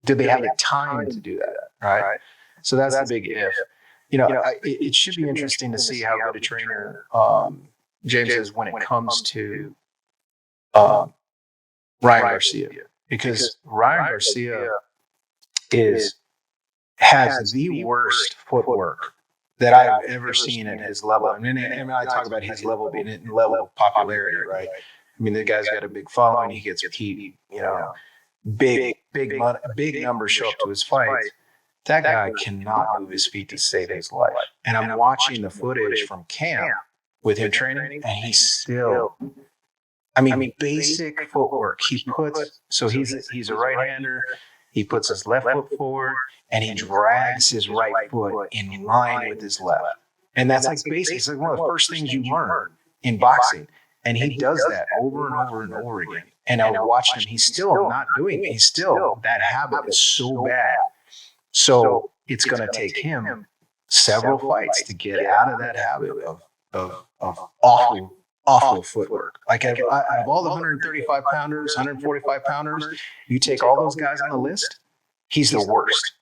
Do they have the time to do that? Right. So that's the big if. It should be interesting to see how good a trainer James is when it comes to Ryan Garcia, because Ryan Garcia has the worst footwork that I've ever seen at his level. I mean, I talk about his level being in level of popularity, right? I mean, the guy's got a big following. He gets big numbers show up to his fights. That guy cannot move his feet to save his life. And I'm watching the footage from camp with him training, and he's still, basic footwork. He puts, so he's a right-hander. He puts his left foot forward, and he drags his right foot in line with his left. And that's like basic. It's like one of the first things you learn in boxing. And he does that over and over and over again. And I watched him. He's still not doing it. He's still, that habit is so bad. So it's going to take him several fights to get out of that habit of awful footwork. Like of all the 135 pounders, 145 pounders, you take all those guys on the list, he's the worst.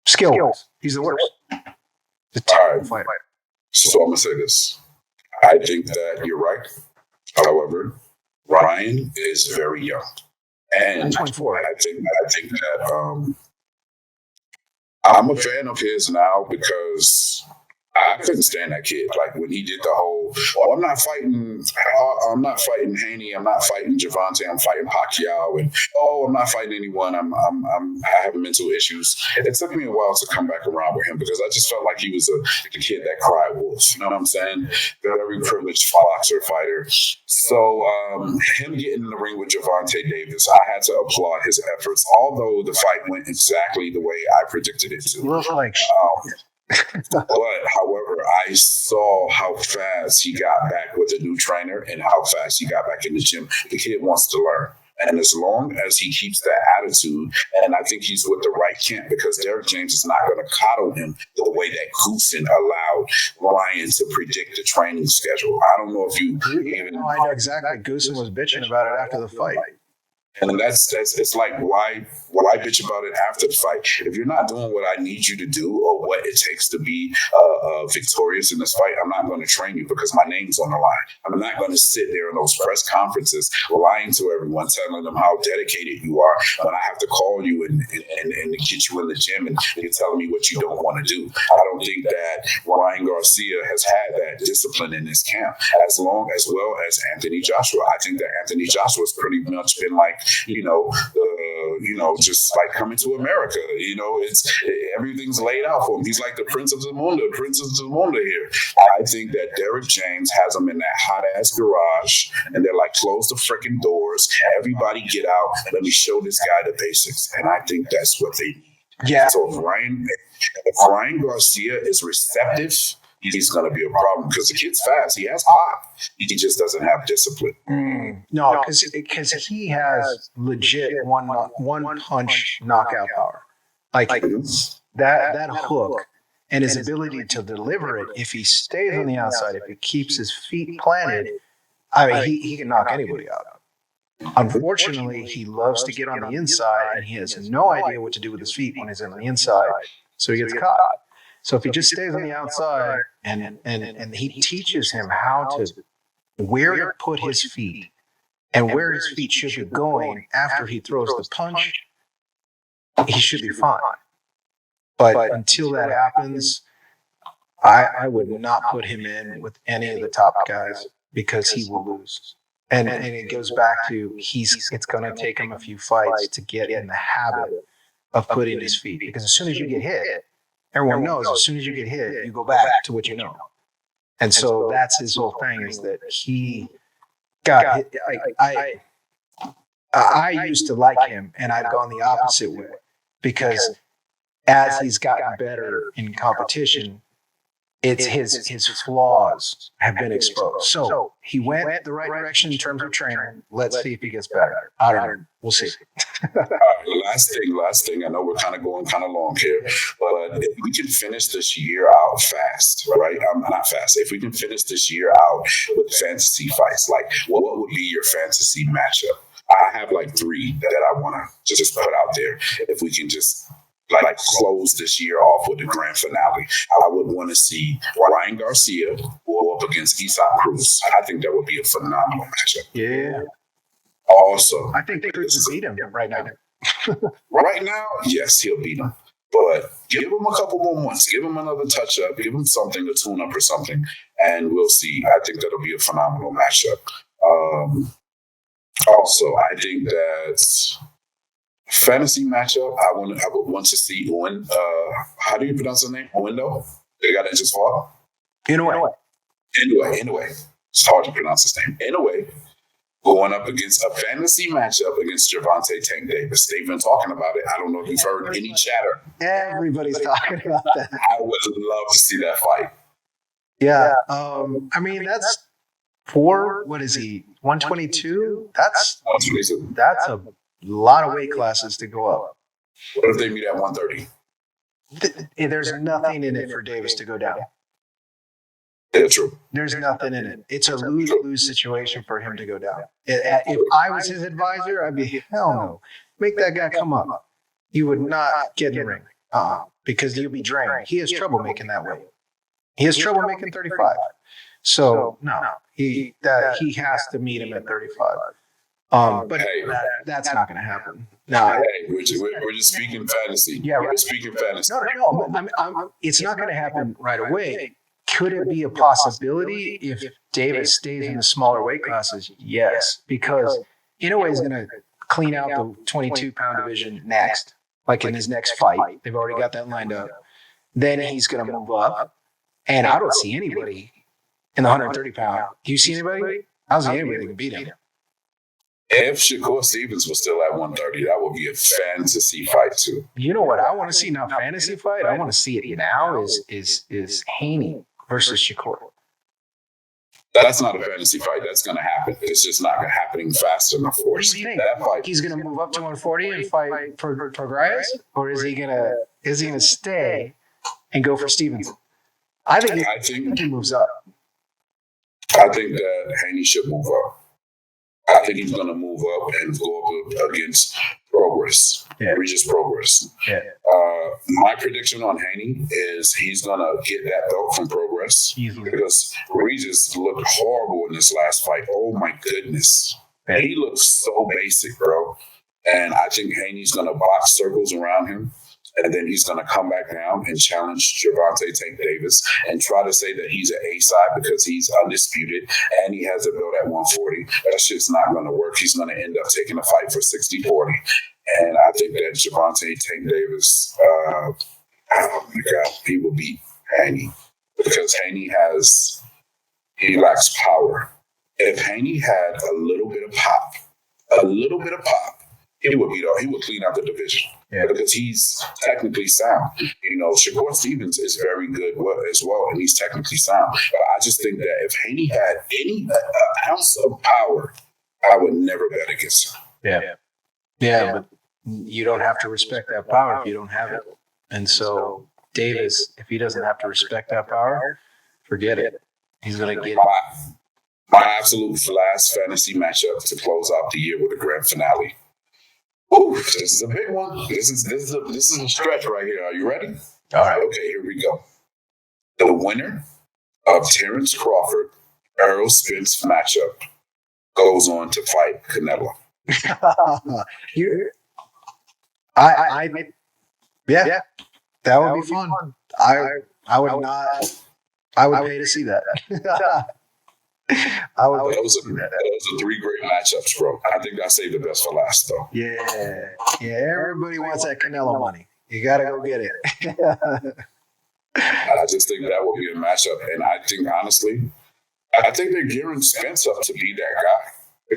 Skill-wise, he's the worst. The terrible fighter. So I'm going to say this. I think that you're right. However, Ryan is very young. And 24. I think that I'm a fan of his now because I couldn't stand that kid. Like when he did the whole, I'm not fighting Haney, I'm not fighting Javante, I'm fighting Pacquiao, and I'm not fighting anyone. I have mental issues. It took me a while to come back around with him because I just felt like he was the kid that cried wolf. You know what I'm saying? Very privileged boxer fighter. So him getting in the ring with Javante Davis, I had to applaud his efforts. Although the fight went exactly the way I predicted it to. You look like But however, I saw how fast he got back with a new trainer and how fast he got back in the gym. The kid wants to learn. And as long as he keeps that attitude, and I think he's with the right camp because Derek James is not going to coddle him the way that Goosen allowed Ryan to predict the training schedule. I don't know if you even I know exactly. Goosen was bitching about it after the fight. And that's it's like why bitch about it after the fight? If you're not doing what I need you to do or what it takes to be victorious in this fight, I'm not going to train you because my name's on the line. I'm not going to sit there in those press conferences lying to everyone, telling them how dedicated you are when I have to call you and get you in the gym and you're telling me what you don't want to do. I don't think that Ryan Garcia has had that discipline in his camp as well as Anthony Joshua. I think that Anthony Joshua's pretty much been like, just like coming to America. Everything's laid out for him. He's like the Prince of Zamunda here. I think that Derek James has him in that hot ass garage, and they're like, close the freaking doors. Everybody get out. Let me show this guy the basics. And I think that's what they need. Yeah. So if Ryan Garcia is receptive, he's going to be a problem because the kid's fast. He has pop. He just doesn't have discipline. No, because he has legit one punch knockout power. Like that hook and his ability to deliver it. If he stays on the outside, if he keeps his feet planted, I mean, he can knock anybody out. Unfortunately, he loves to get on the inside, and he has no idea what to do with his feet when he's on the inside, so he gets caught. So if he just stays on the outside and he teaches him where to put his feet and where his feet should be going after he throws the punch, he should be fine. But until that happens, I would not put him in with any of the top guys because he will lose. And it goes back to it's going to take him a few fights to get in the habit of putting his feet, because as soon as you get hit, everyone knows as soon as you get hit, you go back to what you know. And so that's his whole thing, is that he got hit. I used to like him, and I've gone the opposite way, because as he's gotten better in competition, it's his flaws have been exposed. So he went the right direction in terms of training. Let's see if he gets better. I don't know. We'll see. Last thing. I know we're kind of going kind of long here, but if we can finish this year out fast, right? Not fast. If we can finish this year out with fantasy fights, like what would be your fantasy matchup? I have like 3 that I want to just put out there. If we can just like close this year off with the grand finale, I would want to see Ryan Garcia go up against Isaac Cruz. I think that would be a phenomenal matchup. Yeah. Also, I think Cruz would beat him right now. Right now, yes, he'll beat him. But give him a couple more months. Give him another touch-up. Give him something to tune up or something, and we'll see. I think that'll be a phenomenal matchup. Also, I think that fantasy matchup, I would want to see how do you pronounce his name? Owendo? The guy that just fought? Anyway. It's hard to pronounce his name. Anyway, going up against a fantasy matchup against Gervonta Tank Davis. They've been talking about it. I don't know if you've heard any chatter. Everybody's talking about that. I would love to see that fight. Yeah. I mean, that's what is he? 122? That's 122. That's a lot of weight classes to go up. What if they meet at 130? There's nothing in it for Davis to go down. Yeah, true. There's nothing in it. It's a lose-lose situation for him to go down. If I was his advisor, I'd be, hell no. Make that guy come up. He would not get in the ring because he'll be drained. He has trouble making that weight. He has trouble making 35. So, no, he has to meet him at 35. But hey, that's not going to happen. No, hey, we're just speaking fantasy. Yeah, we're speaking fantasy. No. It's not going to happen right away. Could it be a possibility if Davis stays in the smaller weight classes? Yes, because Inoue is going to clean out the 22-pound division next, like in his next fight. They've already got that lined up. Then he's going to move up, and I don't see anybody in the 130-pound. Do you see anybody? I don't see anybody that can beat him. If Shakur Stevens was still at 130, that would be a fantasy fight too. You know what I want to see now? Fantasy fight. I want to see it now. Is Haney versus Shakur? That's not a fantasy fight. That's going to happen. It's just not happening fast enough for us. That fight. He's going to move up to 140 and fight for Grias, or is he going to stay and go for Stevens? I think he moves up. I think that Haney should move up. I think he's going to move up and go up against Progress, Regis Progress. Yeah. My prediction on Haney is he's going to get that belt from Progress because Regis looked horrible in this last fight. Oh my goodness. Yeah. He looks so basic, bro. And I think Haney's going to box circles around him. And then he's going to come back down and challenge Gervonta Tank Davis and try to say that he's an A-side because he's undisputed and he has a belt at 140. That shit's not going to work. He's going to end up taking a fight for 60-40. And I think that Gervonta Tank Davis, oh my God, he will beat Haney because Haney lacks power. If Haney had a little bit of pop, he would clean out the division because he's technically sound. Shakur Stevens is very good as well, and he's technically sound. But I just think that if Haney had any ounce of power, I would never bet against him. Yeah, but you don't have to respect that power if you don't have it. And so Davis, if he doesn't have to respect that power, forget it. He's going to get it. My absolute last fantasy matchup to close out the year with a grand finale. Ooh, this is a big one. This is a stretch right here. Are you ready? All right. Okay, here we go. The winner of Terrence Crawford Errol Spence matchup goes on to fight Canelo. That would be fun. I would not. I would pay to see that. I would. Those are three great matchups, bro. I think I saved the best for last, though. Yeah. Everybody wants that Canelo money. You got to go get it. I just think that will be a matchup, and I think honestly, I think they're gearing Spence up to be that guy.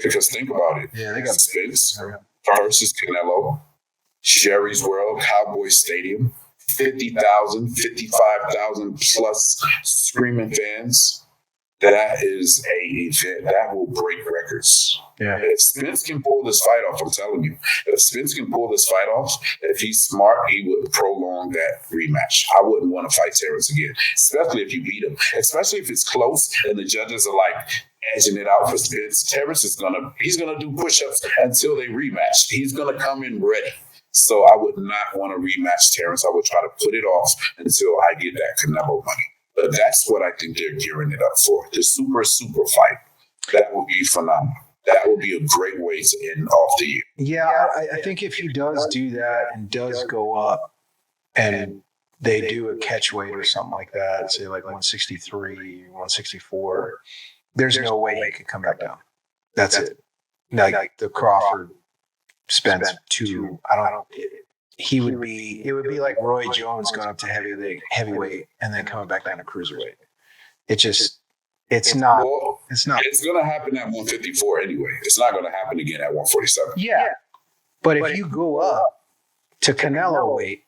Because think about it. Yeah, they got Spence versus Canelo, Jerry's World, Cowboy Stadium, 50,000, 55,000 plus screaming fans. That is a event that will break records. Yeah. If Spence can pull this fight off, I'm telling you, if Spence can pull this fight off, if he's smart, he would prolong that rematch. I wouldn't want to fight Terrence again, especially if you beat him, especially if it's close and the judges are like edging it out for Spence. Terrence he's gonna do push-ups until they rematch. He's gonna come in ready. So I would not want to rematch Terrence. I would try to put it off until I get that Canelo money. But that's what I think they're gearing it up for. The super fight. That would be phenomenal. That would be a great way to end off the year. Yeah, I think if he does do that and does go up and they do a catch weight or something like that, say like 163, 164, there's no way he could come back down. That's it. Like the Crawford Spence 2, it would be like Roy Jones going up to heavyweight and then coming back down to cruiserweight. It's not. It's going to happen at 154 anyway. It's not going to happen again at 147. Yeah. But if you go up to Canelo weight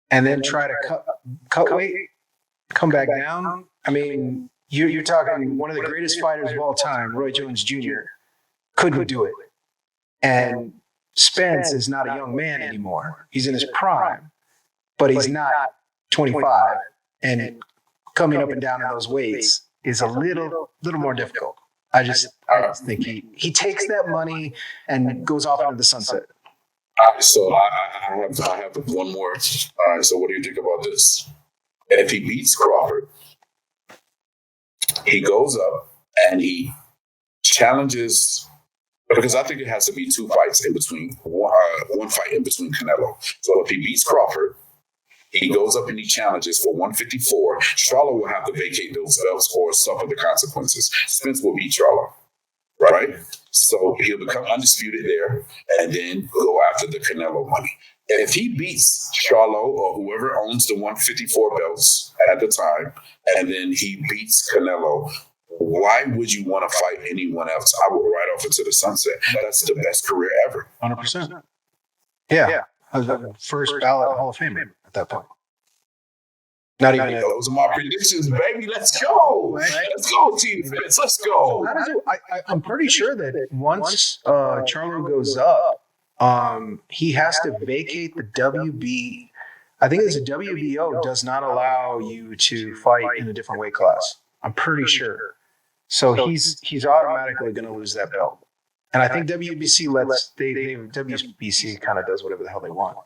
and then try to cut weight, come back down, I mean, you're talking one of the greatest fighters of all time, Roy Jones Jr., couldn't do it. And Spence is not a young man anymore. He's in his prime, but he's not 25. And coming up and down in those weights is a little more difficult. I just think he takes that money and goes off into the sunset. All right, so I have one more. All right, so what do you think about this? If he beats Crawford, he goes up and he challenges. Because I think it has to be two fights in between, one fight in between Canelo. So if he beats Crawford, he goes up and he challenges for 154. Charlo will have to vacate those belts or suffer the consequences. Spence will beat Charlo, right? So he'll become undisputed there and then go after the Canelo money. If he beats Charlo or whoever owns the 154 belts at the time, and then he beats Canelo, why would you want to fight anyone else? I would ride off into the sunset. That's the best career ever. 100%. Yeah. First ballot Hall of Famer at that point. Not even those are my predictions, baby. Let's go. Let's go, Team Spence. Let's go. I'm pretty sure that once Charlo goes up, he has to vacate the WB. I think it's a WBO does not allow you to fight in a different weight class. I'm pretty sure. So he's automatically going to lose that belt. And I think WBC kind of does whatever the hell they want.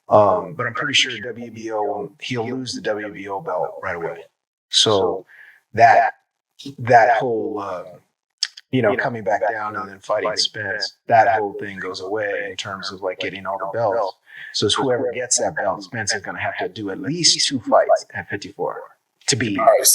But I'm pretty sure he'll lose the WBO belt right away. So that whole coming back down and then fighting Spence, that whole thing goes away in terms of like getting all the belts. So it's whoever gets that belt, Spence is going to have to do at least 2 fights at 54 to be. All right,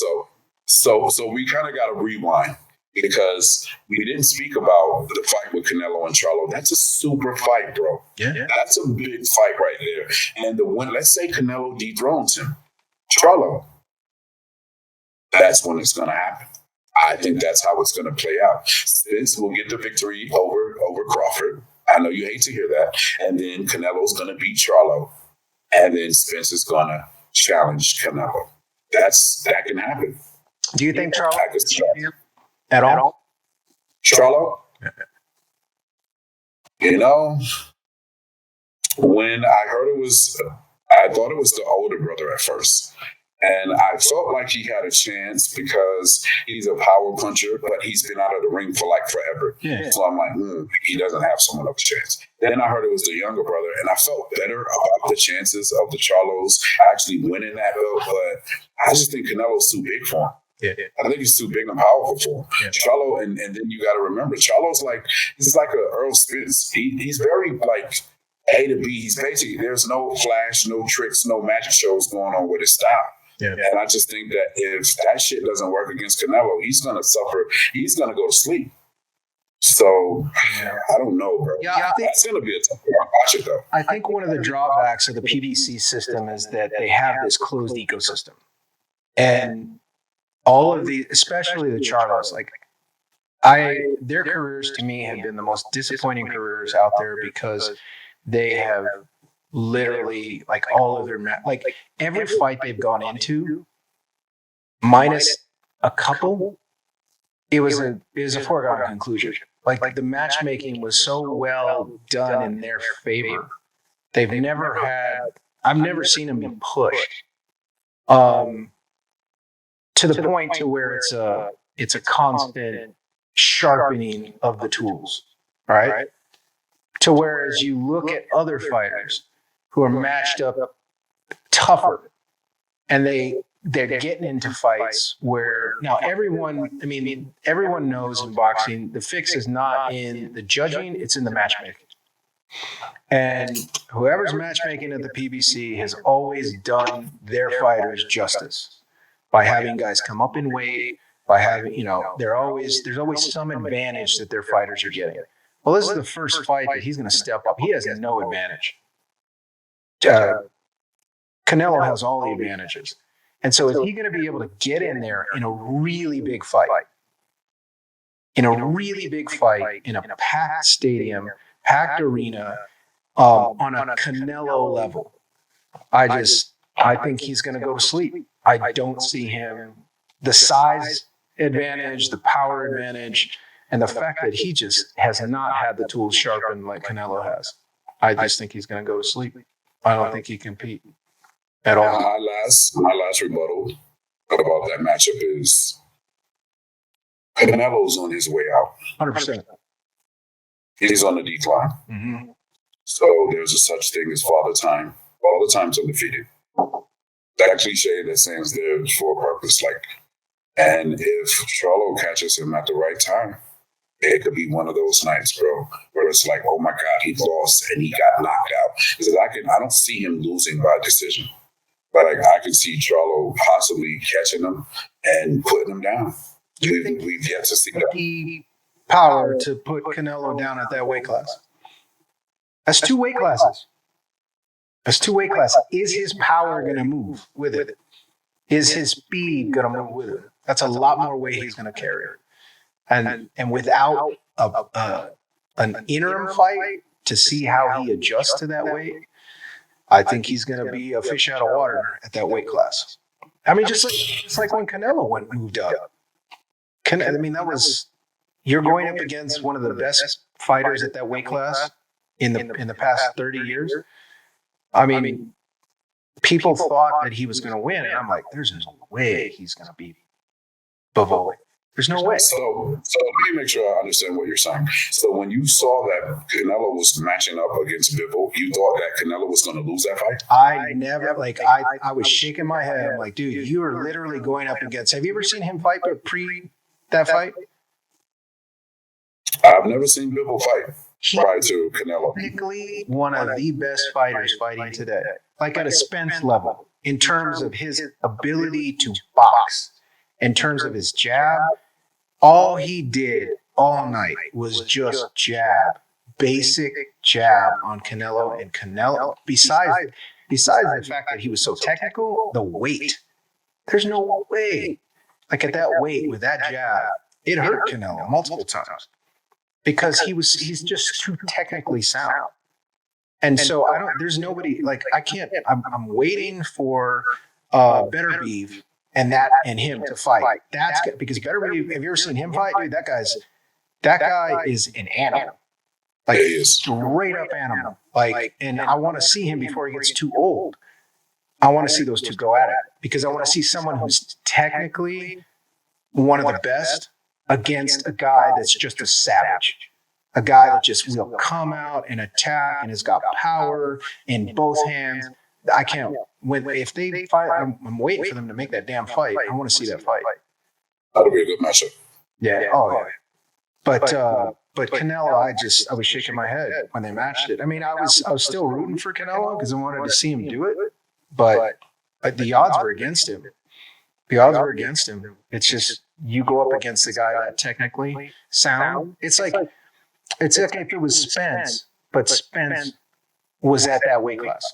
so we kind of got to rewind because we didn't speak about the fight with Canelo and Charlo. That's a super fight, bro. Yeah. That's a big fight right there. And let's say Canelo dethrones him, Charlo, that's when it's going to happen. I think that's how it's going to play out. Spence will get the victory over Crawford. I know you hate to hear that. And then Canelo's going to beat Charlo. And then Spence is going to challenge Canelo. That can happen. Do you think Charlo at all? Charlo? When I heard I thought it was the older brother at first. And I felt like he had a chance because he's a power puncher, but he's been out of the ring for like forever. Yeah. So I'm like, he doesn't have someone of a chance. Then I heard it was the younger brother, and I felt better about the chances of the Charlos actually winning that belt. But I just think Canelo's too big for him. Yeah. I think he's too big and powerful for him. Yeah. Charlo, and then you got to remember, Charlo's he's like a Earl Spence. He's very like A to B. He's basically, there's no flash, no tricks, no magic shows going on with his style. Yeah. And I just think that if that shit doesn't work against Canelo, he's going to suffer. He's going to go to sleep. So, I don't know, bro. Yeah, I think it's going to be a tough one. Watch it, though. I think one of the drawbacks of the PBC system is that they have this closed ecosystem. And all of the, especially the Charlos, their careers to me have been the most disappointing careers out there because they have literally all of their every fight they've gone into, minus a couple, it was a foregone conclusion. Like the matchmaking was so well done in their favor. I've never seen them be pushed to the point to where it's a constant sharpening of the tools, right? To whereas you look at other fighters who are matched up tougher, and they're getting into fights where now everyone knows in boxing the fix is not in the judging, it's in the matchmaking. And whoever's matchmaking at the PBC has always done their fighters justice by having guys come up in weight, by having, there's always some advantage that their fighters are getting. Well, this is the first fight that he's going to step up. He has no advantage. Canelo has all the advantages. And so is he going to be able to get in there in a really big fight? In a really big fight, in a packed stadium, packed arena, on a Canelo level? I think he's going to go to sleep. I don't see him. The size advantage, the power advantage, and the fact that he just has not had the tools sharpened like Canelo has. I just think he's going to go to sleep. I don't think he can compete at all. My last rebuttal about that matchup is Canelo's on his way out. 100%. He's on the decline. Mm-hmm. So there's a such thing as father time. Father time's undefeated. That cliche that stands there for a purpose. And if Charlo catches him at the right time, it could be one of those nights, bro, where it's like, oh my God, he lost and he got knocked out. Because I don't see him losing by decision. But I can see Charlo possibly catching him and putting him down. We've yet to see that. The power to put Canelo down at that weight class. That's 2 weight classes. Is his power going to move with it? Is his speed going to move with it? That's a lot more weight he's going to carry. And without an interim fight to see how he adjusts to that weight, I think he's going to be a fish out of water at that weight class. I mean, just like when Canelo moved up. You're going up against one of the best fighters at that weight class in the past 30 years. I mean, people thought that he was going to win, and I'm like, there's no way he's going to beat Bivol. There's no way. So let me make sure I understand what you're saying. So when you saw that Canelo was matching up against Bivol, you thought that Canelo was going to lose that fight? I never, like, I was shaking my head. I'm like, dude, you are literally going up against, have you ever seen him fight pre that fight? I've never seen Bivol fight prior to Canelo. Technically one of the best fighters fighting today, like at a Spence level, in terms of his ability to box, in terms of his jab. All he did all night was just jab, basic jab on Canelo. And Canelo, besides the fact that he was so technical, the weight, there's no way. Like at that weight with that jab, it hurt Canelo multiple times because he's just too technically sound. And so there's nobody, like, I'm waiting for Better Beef and him to fight. That's good, because Better Beef, have you ever seen him fight? Dude, that guy is an animal. Like, straight up animal. Like, and I want to see him before he gets too old. I want to see those two go at it, because I want to see someone who's technically one of the best against a guy that's just a savage. A guy that just will come out and attack and has got power in both hands. I can't. If they fight, I'm waiting for them to make that damn fight. I want to see that fight. That'll be a good matchup. Yeah. Oh, yeah. But Canelo, I was shaking my head when they matched it. I mean, I was still rooting for Canelo because I wanted to see him do it, but the odds were against him. The odds were against him. It's just, you go up against the guy that technically sound. It's like if it was Spence, but Spence was at that weight class.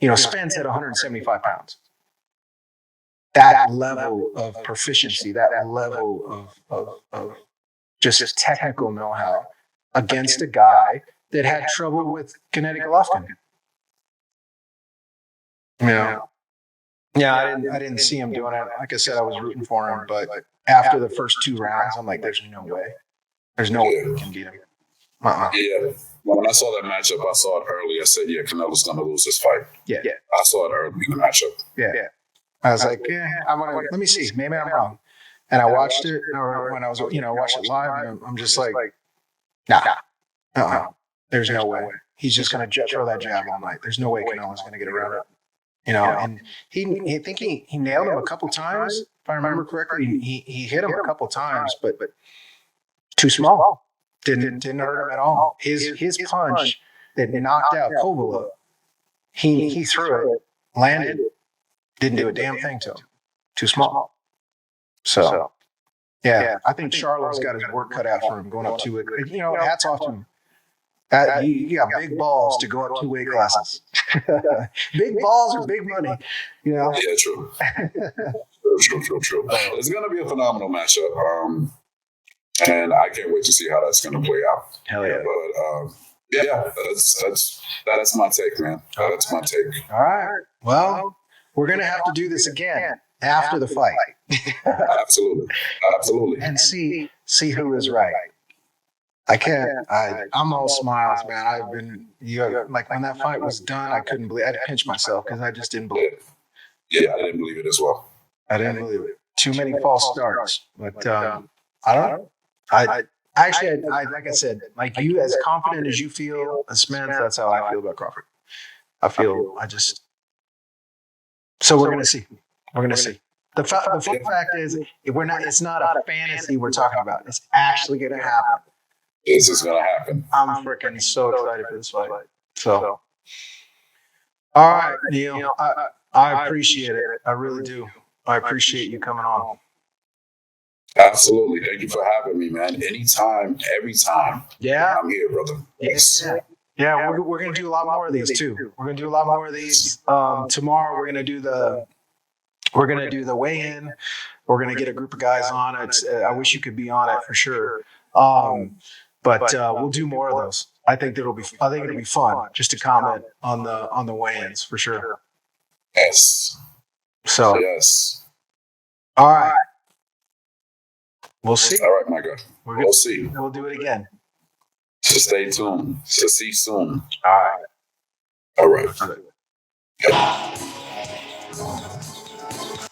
You know, Spence at 175 pounds. That level of proficiency, that level of just technical know-how against a guy that had trouble with Gennady Golovkin. Yeah. Yeah, I didn't see him doing it. Like I said, I was rooting for him, but after the first 2 rounds, I'm like, there's no way. There's no way we can beat him. Yeah. When I saw that matchup, I saw it early. I said, yeah, Canelo's going to lose this fight. Yeah. I saw it early in the matchup. Yeah. I was like, let me see. Maybe I'm wrong. And I watched it, or when I was, watched it live, and I'm just like, nah. There's no way. He's just going to throw that jab all night. There's no way Canelo's going to get around it. And I think he nailed him a couple times, if I remember correctly. He hit him a couple times, but too small. Didn't hurt him at all. His punch that knocked out Kovalev, he threw it, landed, didn't do a damn thing to him. Too small. So yeah, I think Charlo's got his work cut out for him going up 2 weight. Hats off to him. You got big balls to go up 2 weight classes. Big balls or big money, Yeah, true. True. It's going to be a phenomenal matchup. And I can't wait to see how that's going to play out. Hell yeah. But that's my take, man. That's my take. All right. Well, we're going to have to do this again after the fight. Absolutely. And see who is right. I can't. I'm all smiles, man. Like when that fight was done, I couldn't believe. I had to pinch myself because I just didn't believe it. Yeah, I didn't believe it as well. I didn't believe it. Too many false starts. But I don't know. I like I said, like you, as confident as you feel as Spence, that's how I feel about Crawford. So we're gonna see. The fun fact is, it's not a fantasy we're talking about. It's actually gonna happen. This is gonna happen. I'm freaking so excited for this fight. So, all right, Neil. I appreciate it. I really do. I appreciate you coming on. Absolutely. Thank you for having me, man. Anytime, every time. Yeah. I'm here, brother. Yes. Yeah, we're going to do a lot more of these too. We're going to do a lot more of these. Tomorrow we're going to do the weigh-in. We're going to get a group of guys on it. I wish you could be on it for sure. But we'll do more of those. I think it'll be fun just to comment on the weigh-ins for sure. Yes. So yes. All right. We'll see. All right, my God. We'll see. We'll do it again. So stay tuned. So see you soon. All right. All right.